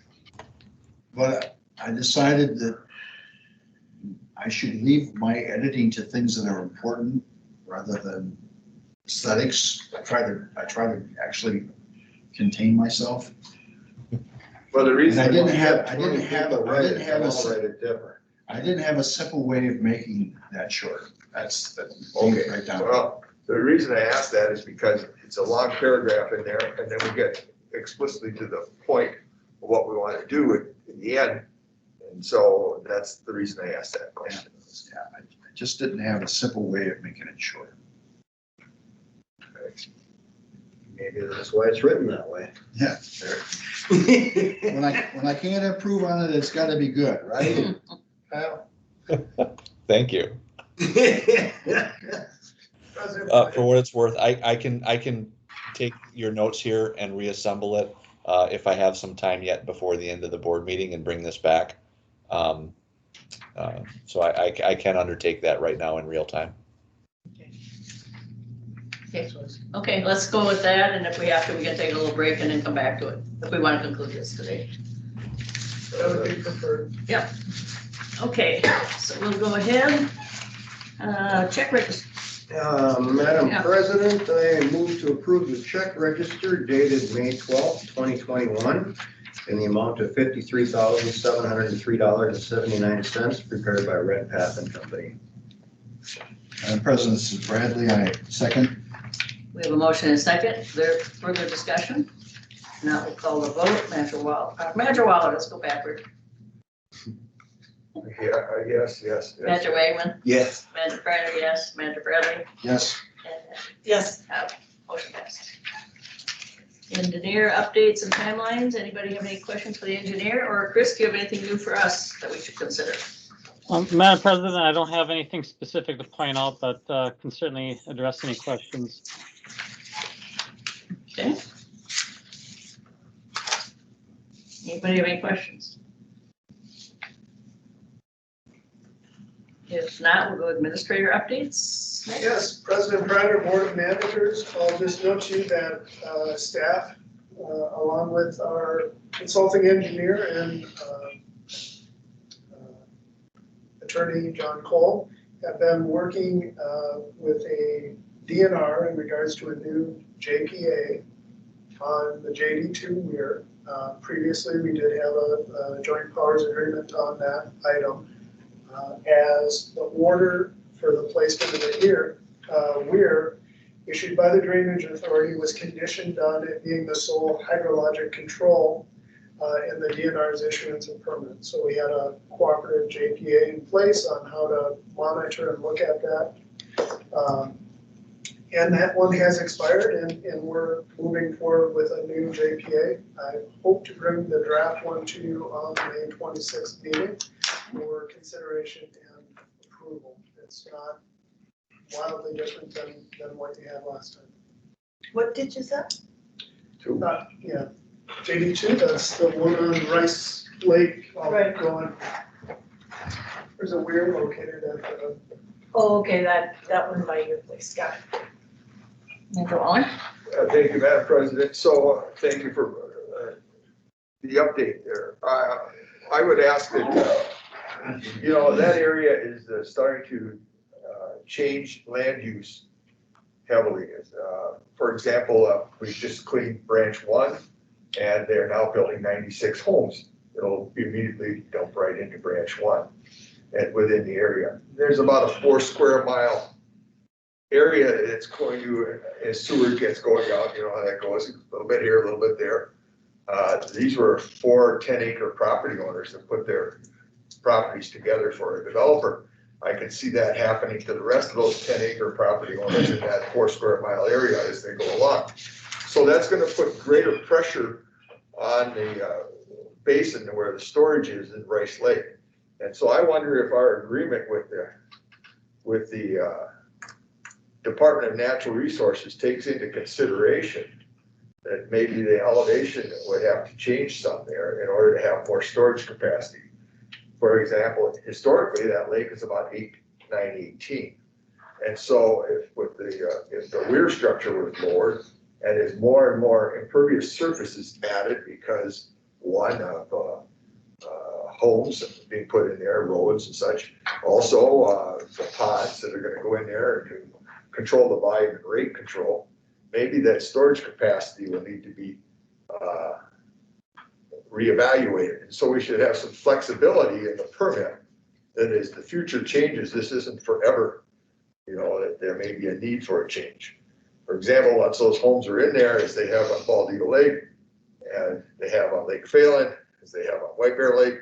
but I decided that I should leave my editing to things that are important rather than aesthetics. I try to actually contain myself. Well, the reason. And I didn't have a simple way of making that short. That's Okay, right down. well, the reason I asked that is because it's a long paragraph in there, and then we get explicitly to the point of what we want to do in the end. And so that's the reason I asked that question. Yeah, I just didn't have a simple way of making it short. Maybe that's why it's written that way. Yeah, there. When I can't improve on it, it's gotta be good, right? Kyle? Thank you. President For what it's worth, I can take your notes here and reassemble it if I have some time yet before the end of the board meeting and bring this back. So I can undertake that right now in real time. Okay, let's go with that, and if we have to, we can take a little break and then come back to it, if we want to conclude this today. That would be preferred. Okay, so we'll go ahead. Check register. Madam Yeah. President, I move to approve the check register dated May 12th, 2021 in the amount of $53,703.79 prepared by Red Path and Company. Madam President, this is Bradley. I second. We have a motion and a second. Is there further discussion? Now we'll call the vote. Manager Waller, let's go backward. Yeah, yes. Manager Wagman, Yes. Manager Briner, yes. Manager Bradley, Yes. and Yes. motion passed. Engineer updates and timelines. Anybody have any questions for the engineer? Or Chris, do you have anything new for us that we should consider? Madam President, I don't have anything specific to point out, but can certainly address any questions. Okay. Anybody have any questions? If not, we'll go administrator updates. Yes, President Pryor, Board of Managers, I'll just note to you that staff, along with our consulting engineer and attorney John Cole, have been working with a DNR in regards to a new JPA on the JD2 weir. Previously, we did have a joint powers agreement on that item. As the order for the placement of the weir issued by the Drainage Authority was conditioned on it being the sole hydrologic control in the DNR's issuance of permit. So we had a cooperative JPA in place on how to monitor and look at that. And that one has expired, and we're moving forward with a new JPA. I hope to bring the draft one to you on the May 26th meeting for consideration and approval. It's not wildly different than what you had last time. What did you say? Yeah, JD2, that's the one on Rice Lake. Right. Going. There's a weir located at the. Oh, okay, that one by your place, got it. Manager Waller? Thank you, Madam President. So thank you for the update there. I would ask that, that area is starting to change land use heavily. For example, we just cleaned branch 1 and they're now building 96 homes. It'll immediately dump right into branch 1 and within the area. There's about a 4 square mile area that's going to, as sewer gets going out, you know how that goes, a little bit here, a little bit there. These were 4 10-acre property owners that put their properties together for a developer. I can see that happening to the rest of those 10-acre property owners in that 4 square mile area as they go along. So that's going to put greater pressure on the basin where the storage is in Rice Lake. And so I wonder if our agreement with the Department of Natural Resources takes into consideration that maybe the elevation would have to change some there in order to have more storage capacity. For example, historically, that lake is about 918. And so if the weir structure was lowered and as more and more impervious surfaces added because homes being put in there, roads and such, also the ponds that are going to go in there to control the volume and rate control, maybe that storage capacity will need to be reevaluated. And so we should have some flexibility in the permit that as the future changes, this isn't forever, that there may be a need for a change. For example, once those homes are in there, as they have on Bald Eagle Lake, and they have on Lake Phelan, as they have on White Bear Lake,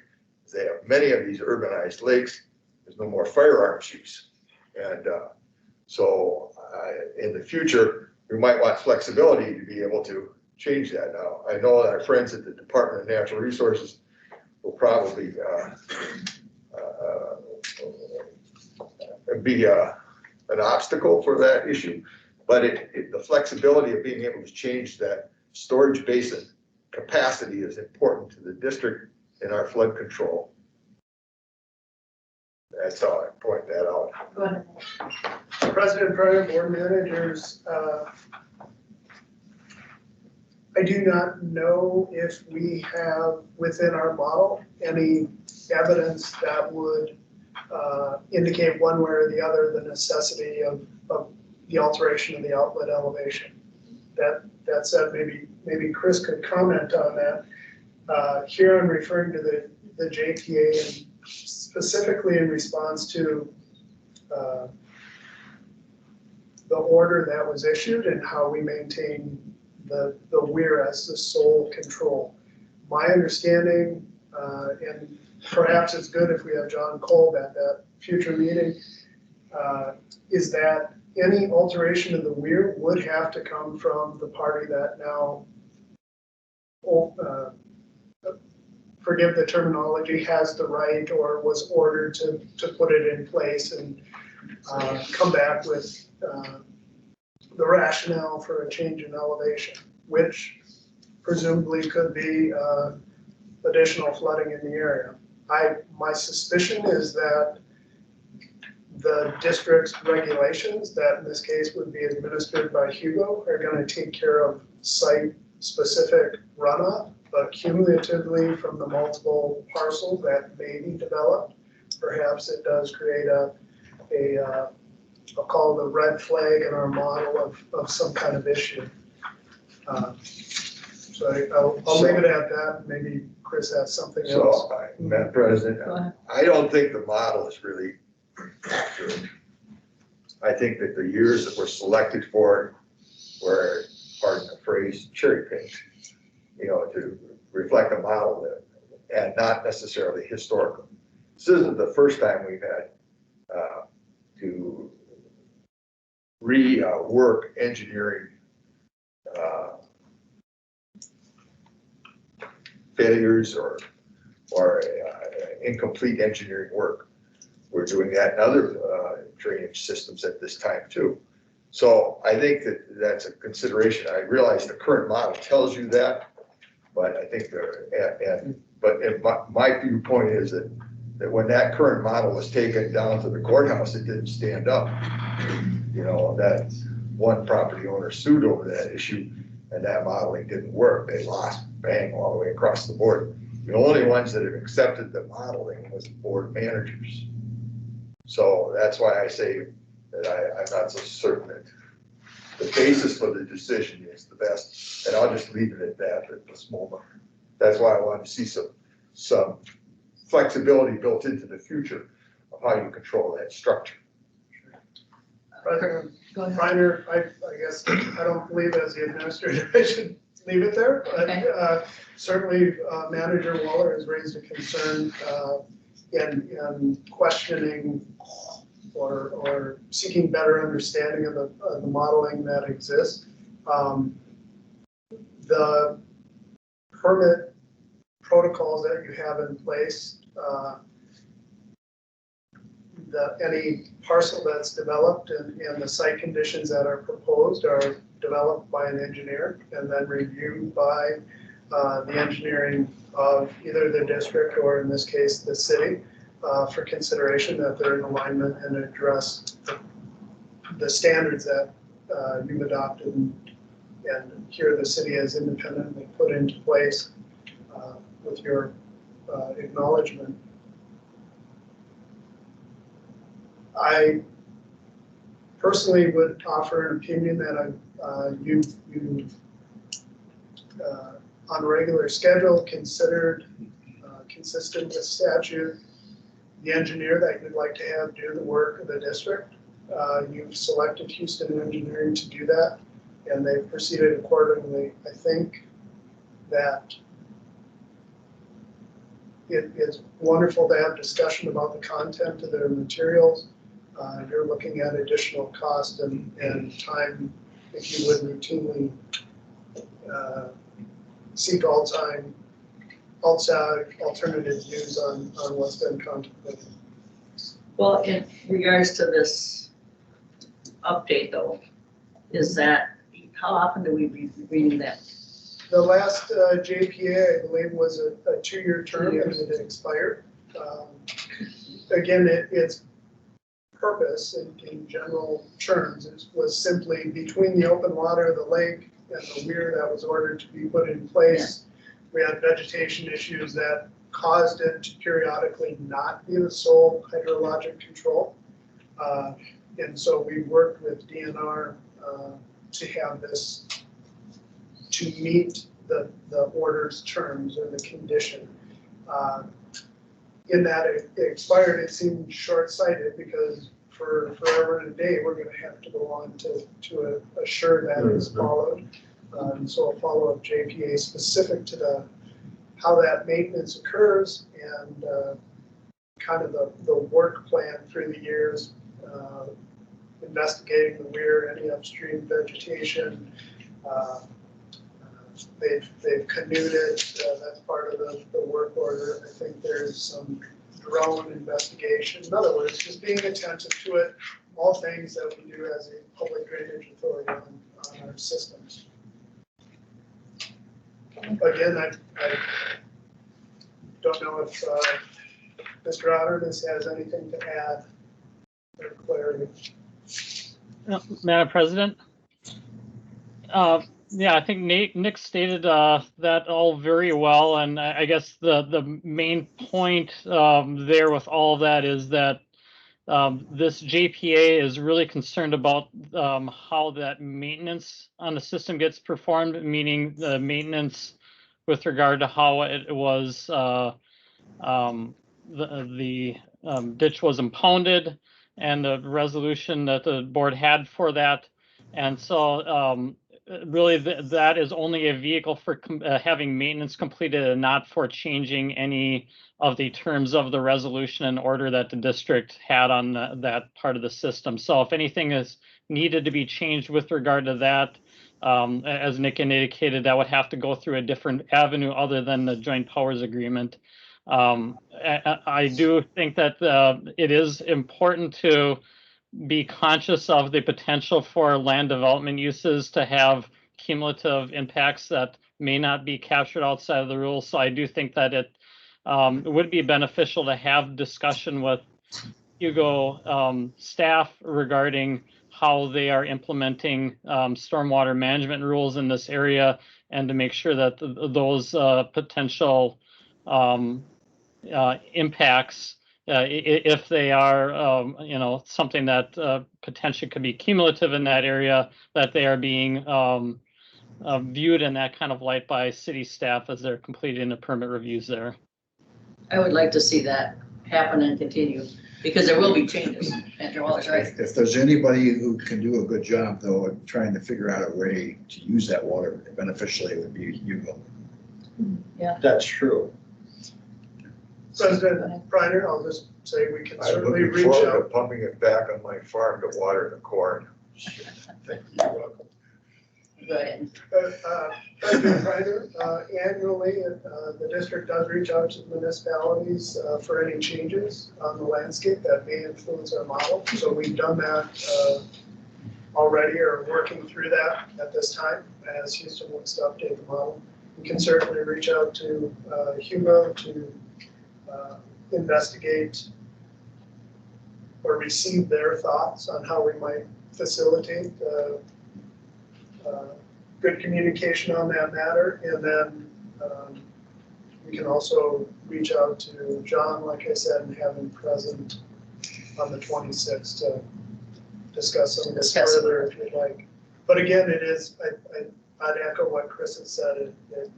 They have many of these urbanized lakes. There's no more firearms use. And so in the future, we might want flexibility to be able to change that now. I know that our friends at the Department of Natural Resources will probably be an obstacle for that issue, but the flexibility of being able to change that storage basin capacity is important to the district in our flood control. That's how I point that out. Go ahead. President, prior board managers, I do not know if we have within our model any evidence that would indicate one way or the other the necessity of the alteration of the outlet elevation. That said, maybe Chris could comment on that. Here I'm referring to the JPA and specifically in response to the order that was issued and how we maintain the weir as the sole control. My understanding, and perhaps it's good if we have John Kolb at that future meeting, is that any alteration of the weir would have to come from the party that now, forgive the terminology, has the right or was ordered to put it in place and come back with the rationale for a change in elevation, which presumably could be additional flooding in the area. My suspicion is that the district's regulations, that in this case would be administered by Hugo, are going to take care of site-specific runoff, but cumulatively from the multiple parcels that may be developed, perhaps it does create I'll call it a red flag in our model of some kind of issue. So I'll leave it at that. Maybe Chris has something else. So, Madam President, I don't think the model is really accurate. I think that the years that were selected for it were, pardon the phrase, cherry picked, to reflect a model and not necessarily historical. This isn't the first time we've had to rework engineering failures or incomplete engineering work. We're doing that in other drainage systems at this time too. So I think that that's a consideration. I realize the current model tells you that, but I think my viewpoint is that when that current model was taken down to the courthouse, it didn't stand up. That one property owner sued over that issue and that modeling didn't work. They lost, bang, all the way across the board. The only ones that have accepted the modeling was the board managers. So that's why I say that I'm not so certain that the basis for the decision is the best. And I'll just leave it at that at this moment. That's why I want to see some flexibility built into the future of how you control that structure. President Reiner, I guess I don't believe as the administrator I should leave it there, but certainly Manager Waller has raised a concern in questioning or seeking better understanding of the modeling that exists. The permit protocols that you have in place, any parcel that's developed and the site conditions that are proposed are developed by an engineer and then reviewed by the engineering of either the district or in this case the city for consideration that they're in alignment and address the standards that you've adopted and here the city has independently put into place with your acknowledgement. I personally would offer an opinion that you on a regular schedule considered consistent with statute the engineer that you'd like to have do the work of the district. You've selected Houston Engineering to do that and they've proceeded accordingly. I think that it's wonderful to have discussion about the content of their materials. You're looking at additional cost and time if you would routinely seek outside alternative views on what's been contemplated. Well, in regards to this update though, is that, how often do we renew that? The last JPA, I believe, was a 2-year term and it expired. Again, its purpose in general terms was simply between the open water, the lake, and the weir that was ordered to be put in place. We had vegetation issues that caused it to periodically not be the sole hydrologic control. And so we worked with DNR to have this to meet the order's terms or the condition. In that it expired, it seemed short-sighted because for forever and a day, we're gonna have to go on to assure that is followed. So a follow-up JPA specific to how that maintenance occurs and kind of the work plan through the years, investigating the weir, any upstream vegetation. They've canoed it, that's part of the work order. I think there's some drone investigation. In other words, just being attentive to it, all things that we do as a public drainage authority on our systems. Again, I don't know if Mr. Otterness has anything to add or clarity. Madam President? Yeah, I think Nick stated that all very well, and I guess the main point there with all of that is that this JPA is really concerned about how that maintenance on the system gets performed, meaning the maintenance with regard to how it was the ditch was impounded and the resolution that the board had for that. And so really that is only a vehicle for having maintenance completed and not for changing any of the terms of the resolution and order that the district had on that part of the system. So if anything is needed to be changed with regard to that, as Nick indicated, that would have to go through a different avenue other than the joint powers agreement. I do think that it is important to be conscious of the potential for land development uses to have cumulative impacts that may not be captured outside of the rules. So I do think that it would be beneficial to have discussion with Hugo staff regarding how they are implementing stormwater management rules in this area and to make sure that those potential impacts, if they are, something that potentially could be cumulative in that area, that they are being viewed in that kind of light by city staff as they're completing the permit reviews there. I would like to see that happen and continue, because there will be changes. Andrew Waller's right. If there's anybody who can do a good job though, at trying to figure out a way to use that water beneficially, it would be Hugo. Yeah. That's true. President Reiner, I'll just say we can I'm certainly looking reach forward to out. pumping it back on my farm to water the corn. Thank you. You're welcome. Go ahead. President Reiner, annually, the district does reach out to the municipalities for any changes on the landscape that may influence our model. So we've done that already, or working through that at this time as Houston looks to update the model. We can certainly reach out to Hugo to investigate or receive their thoughts on how we might facilitate good communication on that matter. And then we can also reach out to John, like I said, and have him present on the 26th to discuss some of this further if you'd like. But again, it is, I'd echo what Chris has said, it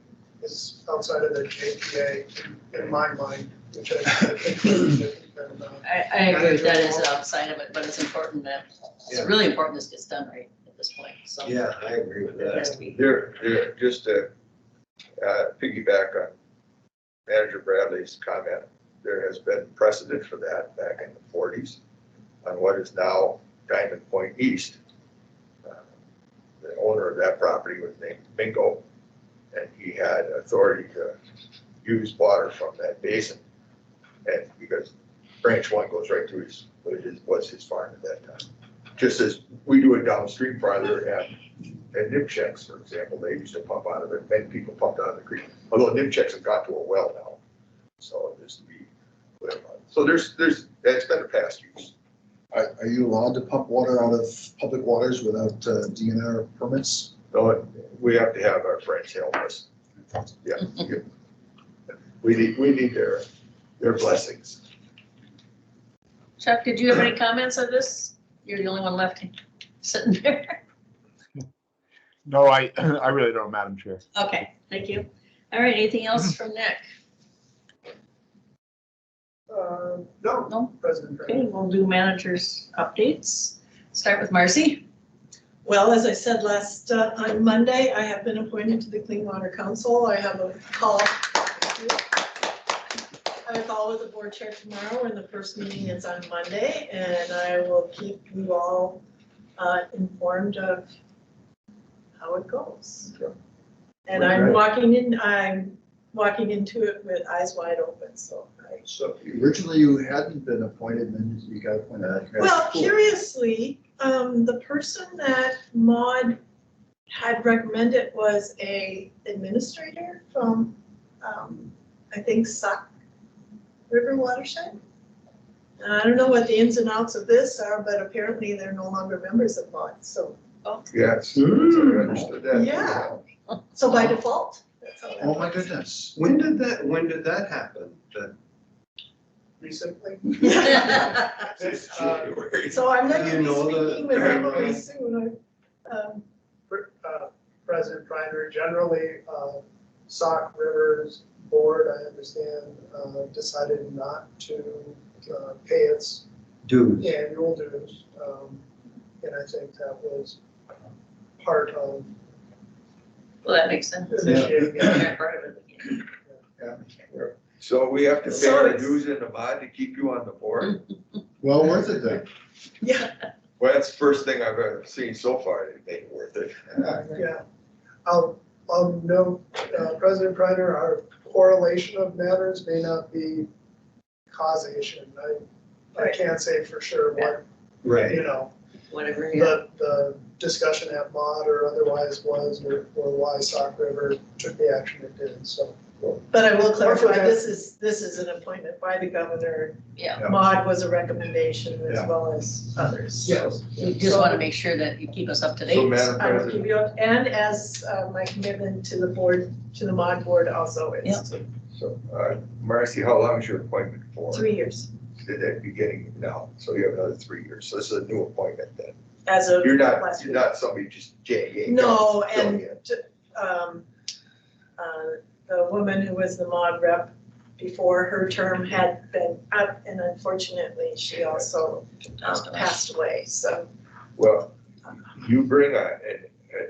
is outside of the JPA in my mind, which I think is a different amount. I agree, that is outside of it, but it's important that, it's really important this gets done right at this point, so. Yeah, I agree with It has that. to be. There, just to piggyback on Manager Bradley's comment, there has been precedent for that back in the 40s on what is now Diamond Point East. The owner of that property was named Mingo, and he had authority to use water from that basin. And because branch one goes right through was his farm at that time. Just as we do it downstream farther at Nipchecks, for example, they used to pump out of it, many people pumped out of the creek. Although Nipchecks have got to a well now, so it used to be, so there's, that's been a past use. Are you allowed to pump water out of public waters without DNR permits? No, we have to have our friends help us. Yeah. We need their blessings. Chuck, did you have any comments on this? You're the only one left sitting there. No, I really don't, Madam Chair. Okay, thank you. All right, anything else from Nick? No, President. Okay, we'll do managers updates. Start with Marcy. Well, as I said on Monday, I have been appointed to the Clean Water Council. I have a call. I have a call with the board chair tomorrow, and the first meeting is on Monday, and I will keep you all informed of how it goes. And I'm walking into it with eyes wide open, so. So originally you hadn't been appointed, and then you got appointed. Well, curiously, the person that Maud had recommended was a administrator from, I think, Sauk River Watershed. And I don't know what the ins and outs of this are, but apparently they're no longer members of Maud, so. Yes, I understood that. Yeah. So by default. That's how that Oh my works. goodness. When did that happen? Recently. It's January. So I'm going to You be know speaking with Emily soon. President Reiner, generally, Sauk River's board, I understand, decided not to pay its Dues. annual dues. And I think that was part of Well, that makes sense. initiating it. Yeah, part of it. So we have to pay So our it's- dues in the mod to keep you on the board? Well worth it then. Yeah. Well, that's the first thing I've ever seen so far that made it worth it. Yeah. I'll note, President Reiner, our correlation of matters may not be causation. I can't say for sure what, you know, Whatever, yeah. the discussion at MOD or otherwise was, or why Sauk River took the action it did, so. But I will clarify, this is an appointment by the governor. Yeah. Maud was a recommendation as Yeah. well as others. Yes. We just want to make sure that you keep us up to So date. Madam I will keep President, you up, and as my commitment to the board, to the Maud board also Yeah. is to so, Marcy, how long is your appointment for? 3 years, At the beginning now, so you have another 3 years, so this is a new appointment then. as of You're not, last you're week. not somebody just No, filling and in. The woman who was the Maud rep before her term had been up, and unfortunately, she also passed away, so. Well, you bring a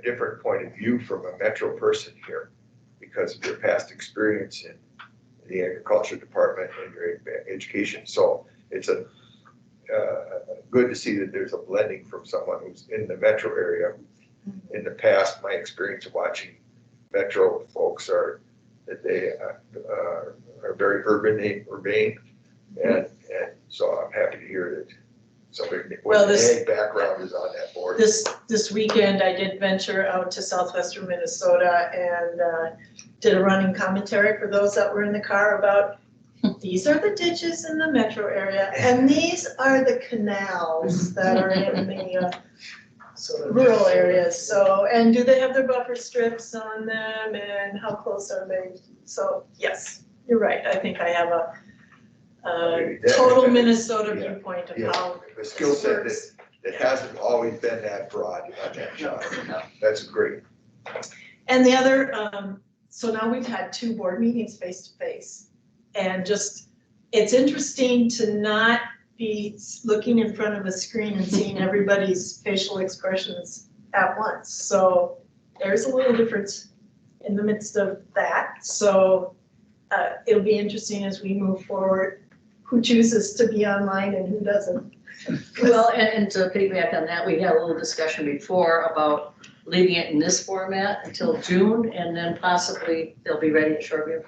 different point of view from a metro person here because of your past experience in the agriculture department and your education. So it's good to see that there's a blending from someone who's in the metro area. In the past, my experience of watching metro folks are that they are very urbane, and so I'm happy to hear that somebody Well, with this- an ag background is on that board. This weekend, I did venture out to southwestern Minnesota and did a running commentary for those that were in the car about, these are the ditches in the metro area, and these are the canals that are in the rural areas. So, and do they have their buffer strips on them, and how close are they? So, yes, you're right. I think I have a total Minnesota Yeah. viewpoint of Yeah. how The skill set that hasn't always been that broad on that job. That's great. And the other, so now we've had 2 board meetings face to face. And just, it's interesting to not be looking in front of a screen and seeing everybody's facial expressions at once. So there's a little difference in the midst of that. So it'll be interesting as we move forward, who chooses to be online and who doesn't. Well, and to piggyback on that, we had a little discussion before about leaving it in this format until June, and then possibly they'll be ready at Shoreview.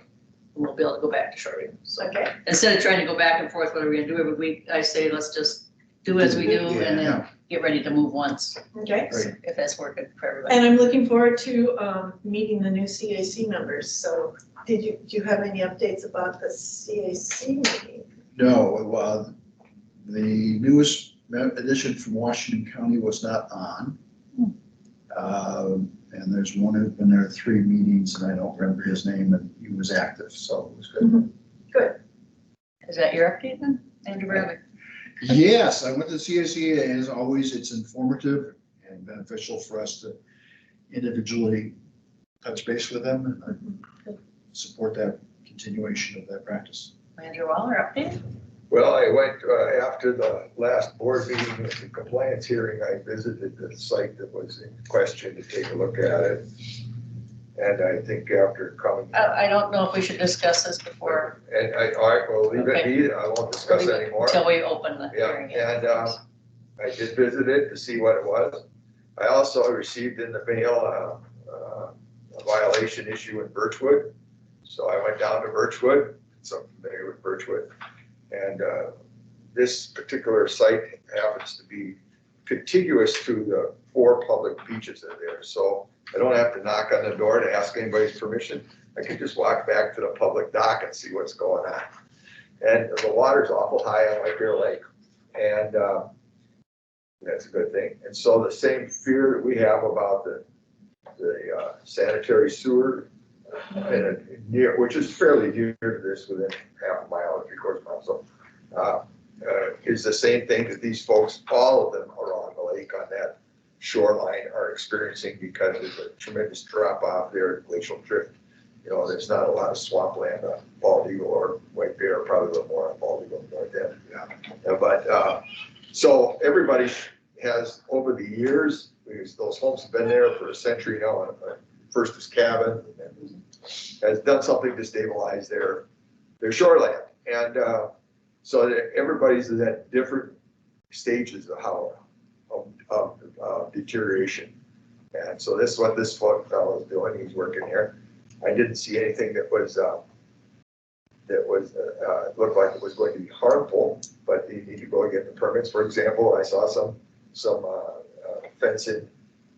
And we'll be able to go back to Shoreview. So Okay, instead of trying to go back and forth, what are we gonna do every week, I say, let's just do as we do and then get ready to move once, okay. Great. if that's working for everybody. And I'm looking forward to meeting the new CAC members. So do you have any updates about the CAC meeting? No, the newest addition from Washington County was not on. And there's one who's been there 3 meetings, and I don't remember his name, and he was active, so it was good. Is that your update then, Andrew Bradley? Yes, I went to CAC, and as always, it's informative and beneficial for us to individually touch base with them and support that continuation of that practice. Andrew Waller, update? Well, I went, after the last board meeting with the compliance hearing, I visited the site that was in question to take a look at it. And I think after coming. I don't know if we should discuss this before. And all right, well, leave it be, I won't discuss it anymore. Until we open the Yeah, hearing. and I did visit it to see what it was. I also received in the mail a violation issue in Birchwood. So I went down to Birchwood, so I'm familiar with Birchwood. And this particular site happens to be contiguous to the 4 public beaches that are there. So I don't have to knock on the door to ask anybody's permission. I can just walk back to the public dock and see what's going on. And the water's awful high on White Bear Lake. And that's a good thing. And so the same fear that we have about the sanitary sewer, near, which is fairly near to this, within half a mile or 3/4 mile. So is the same thing that these folks, all of them along the lake on that shoreline, are experiencing because there's a tremendous drop off there at Glacial Drift. You know, there's not a lot of swampland on Bald Eagle or White Bear, probably a little more on Bald Eagle than North End. Yeah. But so everybody has, over the years, because those homes have been there for a century now, first was cabin, and has done something to stabilize their shoreline. And so everybody's at different stages of how of deterioration. And so this is what this fellow is doing. He's working here. I didn't see anything that was looked like it was going to be harmful, but you need to go and get the permits. For example, I saw some fencing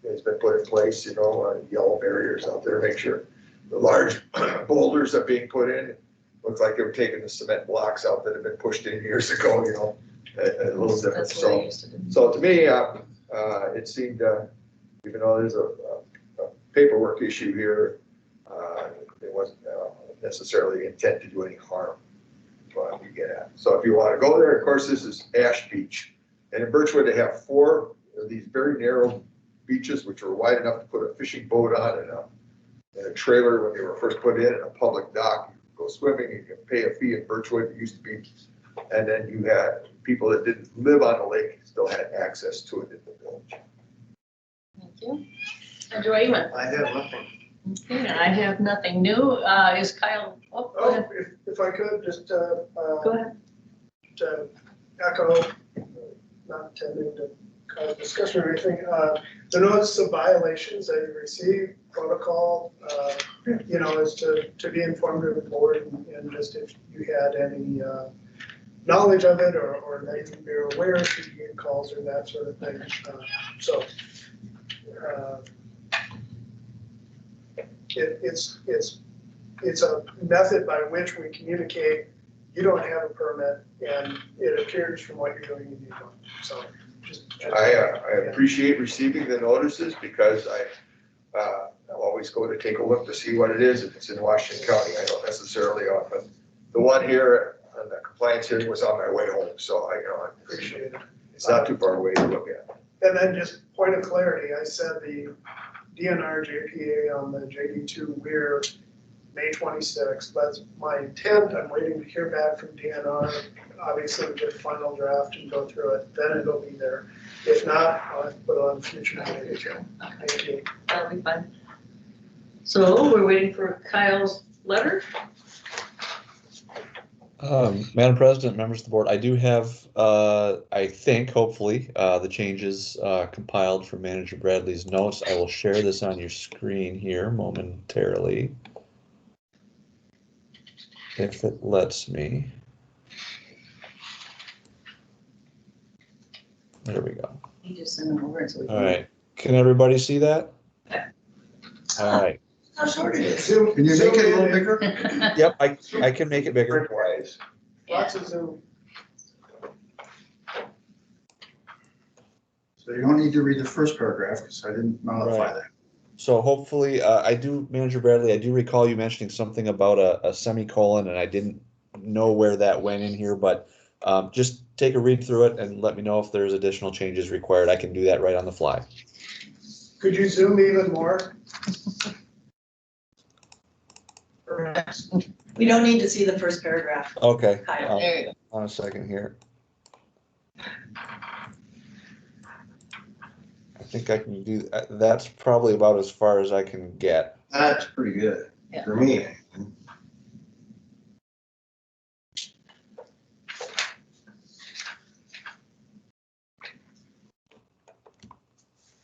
has been put in place, you know, yellow barriers out there, make sure the large boulders are being put in. Looks like they were taking the cement blocks out that had been pushed in years ago, you know, a little different. So to me, it seemed, even though there's a paperwork issue here, it wasn't necessarily intent to do any harm. What you get at. So if you want to go there, of course, this is Ash Beach. And in Birchwood, they have 4 of these very narrow beaches, which are wide enough to put a fishing boat on and a trailer when they were first put in, and a public dock. You can go swimming, you can pay a fee in Birchwood, it used to be. And then you had people that didn't live on the lake still had access to it in the village. Thank you. Andrew Ayman? I have nothing. Okay, and I have nothing new. Is Kyle, go ahead. If I could, just Go ahead. to echo, not intending to cause discussion or anything, the notice of violations that you receive, protocol, you know, is to be informed of the board and just if you had any knowledge of it or that you're aware, should you get calls or that sort of thing. It's a method by which we communicate, you don't have a permit and it appears from what you're doing you don't. So I appreciate receiving the notices because I always go to take a look to see what it is if it's in Washington County. I don't necessarily often. The one here on the compliance hearing was on my way home, so I appreciate it. It's not too far away to look at. And then just point of clarity, I said the DNR JPA on the JD2 Weir, May 26th. That's my intent. I'm waiting to hear back from DNR. Obviously, we get a final draft and go through it, then it'll be there. If not, I'll have to put it on future meeting. Thank you. That'll be fine. So we're waiting for Kyle's letter. Madam President, members of the board, I do have, I think, hopefully, the changes compiled from Manager Bradley's notes. I will share this on your screen here momentarily, if it lets me. There we go. You just send them over so we can. All right. Can everybody see that? All right. How short it is. Can you make it a little bigger? Yep, I can make it bigger. Printwise. Lots of Zoom. So you don't need to read the first paragraph because I didn't modify Right. that. So hopefully, Manager Bradley, I do recall you mentioning something about a semicolon, and I didn't know where that went in here, but just take a read through it and let me know if there's additional changes required. I can do that right on the fly. Could you zoom even more? Perhaps. We don't need to see the first paragraph. Okay, Kyle. There you go. on a second here. I think I can do, that's probably about as far as I can get. That's pretty good Yeah. for me.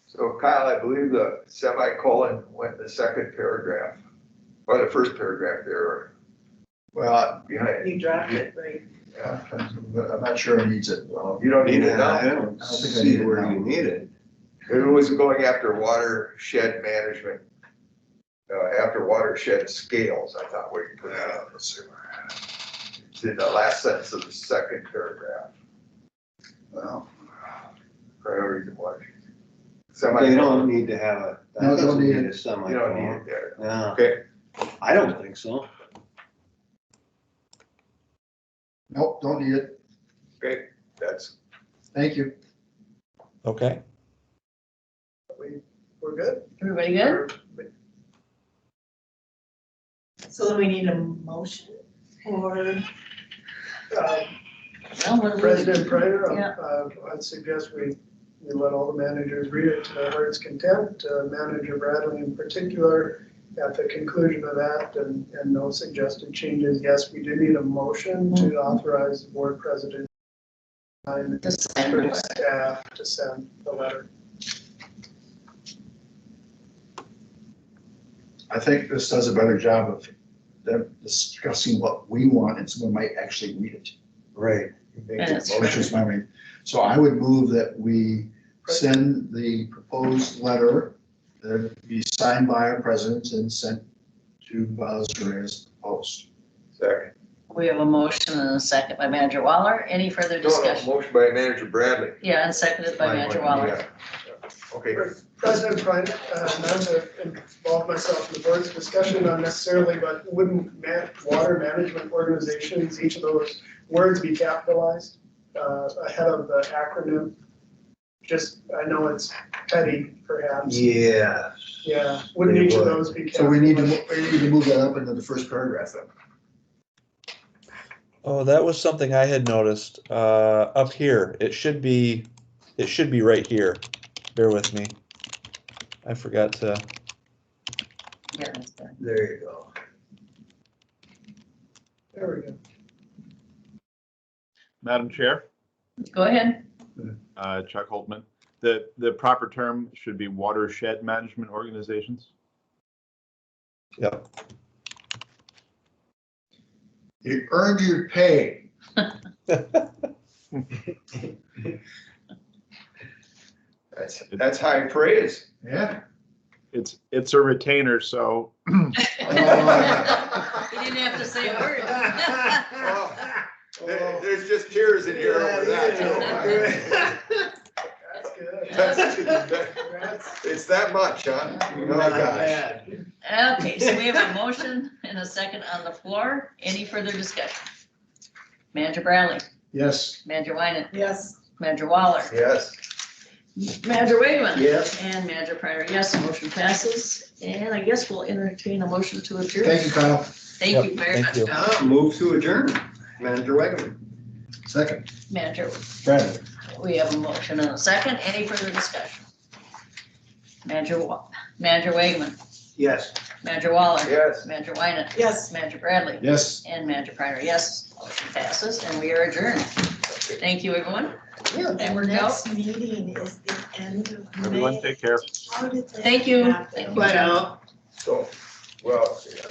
So Kyle, I believe the semicolon went in the second paragraph, or the first paragraph there, Well, behind. You dropped it, right? Yeah. I'm not sure it needs it. Well, You don't need it now. I don't I think I see need it where now. you need it. It was going after watershed management, after watershed scales, I thought we could put that. Let's see. It's in the last sentence of the second paragraph, Well, priorities of watershed. They don't need to have a. that No, they don't doesn't need need it. a semicolon. You don't need it there. No, Okay, I don't think so. nope, don't need it. okay, that's, Thank you. Okay, We're good? Everybody good? So then we need a motion for, Well, what do we- President Pryor, Yeah. I'd suggest we let all the managers read it to their heart's content. Manager Bradley in particular, at the conclusion of that and no suggested changes, yes, we do need a motion to authorize the board president and The same. for the staff to send the letter. I think this does a better job of them discussing what we want and someone might actually read it, Right. That's which is my main. So I would move that we send the proposed letter that be signed by our president and sent to Bowser as proposed. second. We have a motion and a second by Manager Waller. Any further No, discussion? motion by Manager Bradley. Yeah, and seconded by Manager Waller. Yeah. Okay, President Pryor, not to involve myself in the board's discussion unnecessarily, but wouldn't water management organizations, each of those words be capitalized ahead of the acronym? Just, I know it's petty perhaps. Yes. Yeah, wouldn't each of those be So we need capitalized? to move that up into the first paragraph then. oh, that was something I had noticed, up here. It should be right here. Bear with me. I forgot to, Yeah, that's done. There you go. There we go. Madam Chair, Go ahead. Chuck Holtman, the proper term should be watershed management organizations. yep. You earned your pay. that's high praise. Yeah. It's a retainer, so He didn't have to say a word. There's just tears in here over that. That's good. It's that much, huh? Oh my gosh. Okay, so we have a motion and a second on the floor. Any further discussion? Manager Bradley, Yes. Manager Wynan, yes, Manager Waller, Yes. Manager Wigman. Yes. And Manager Pryor, yes, motion passes. And I guess we'll entertain a motion to adjourn. Thank you, Kyle. Thank Yep, you very thank much, you. Kyle. Move to adjourn. Manager Wegman. Second. Manager, Bradley. we have a motion and a second. Any further discussion? Manager Wigman, Yes. Manager Waller. Yes. Manager Wynan. Yes. Manager Bradley. Yes. And Manager Pryor, yes. Motion passes and we are adjourned. Thank you, everyone. And That the worked out. next meeting is the end of May. Everyone take care. How did that Thank you. happen? Thank you. So, well, yeah.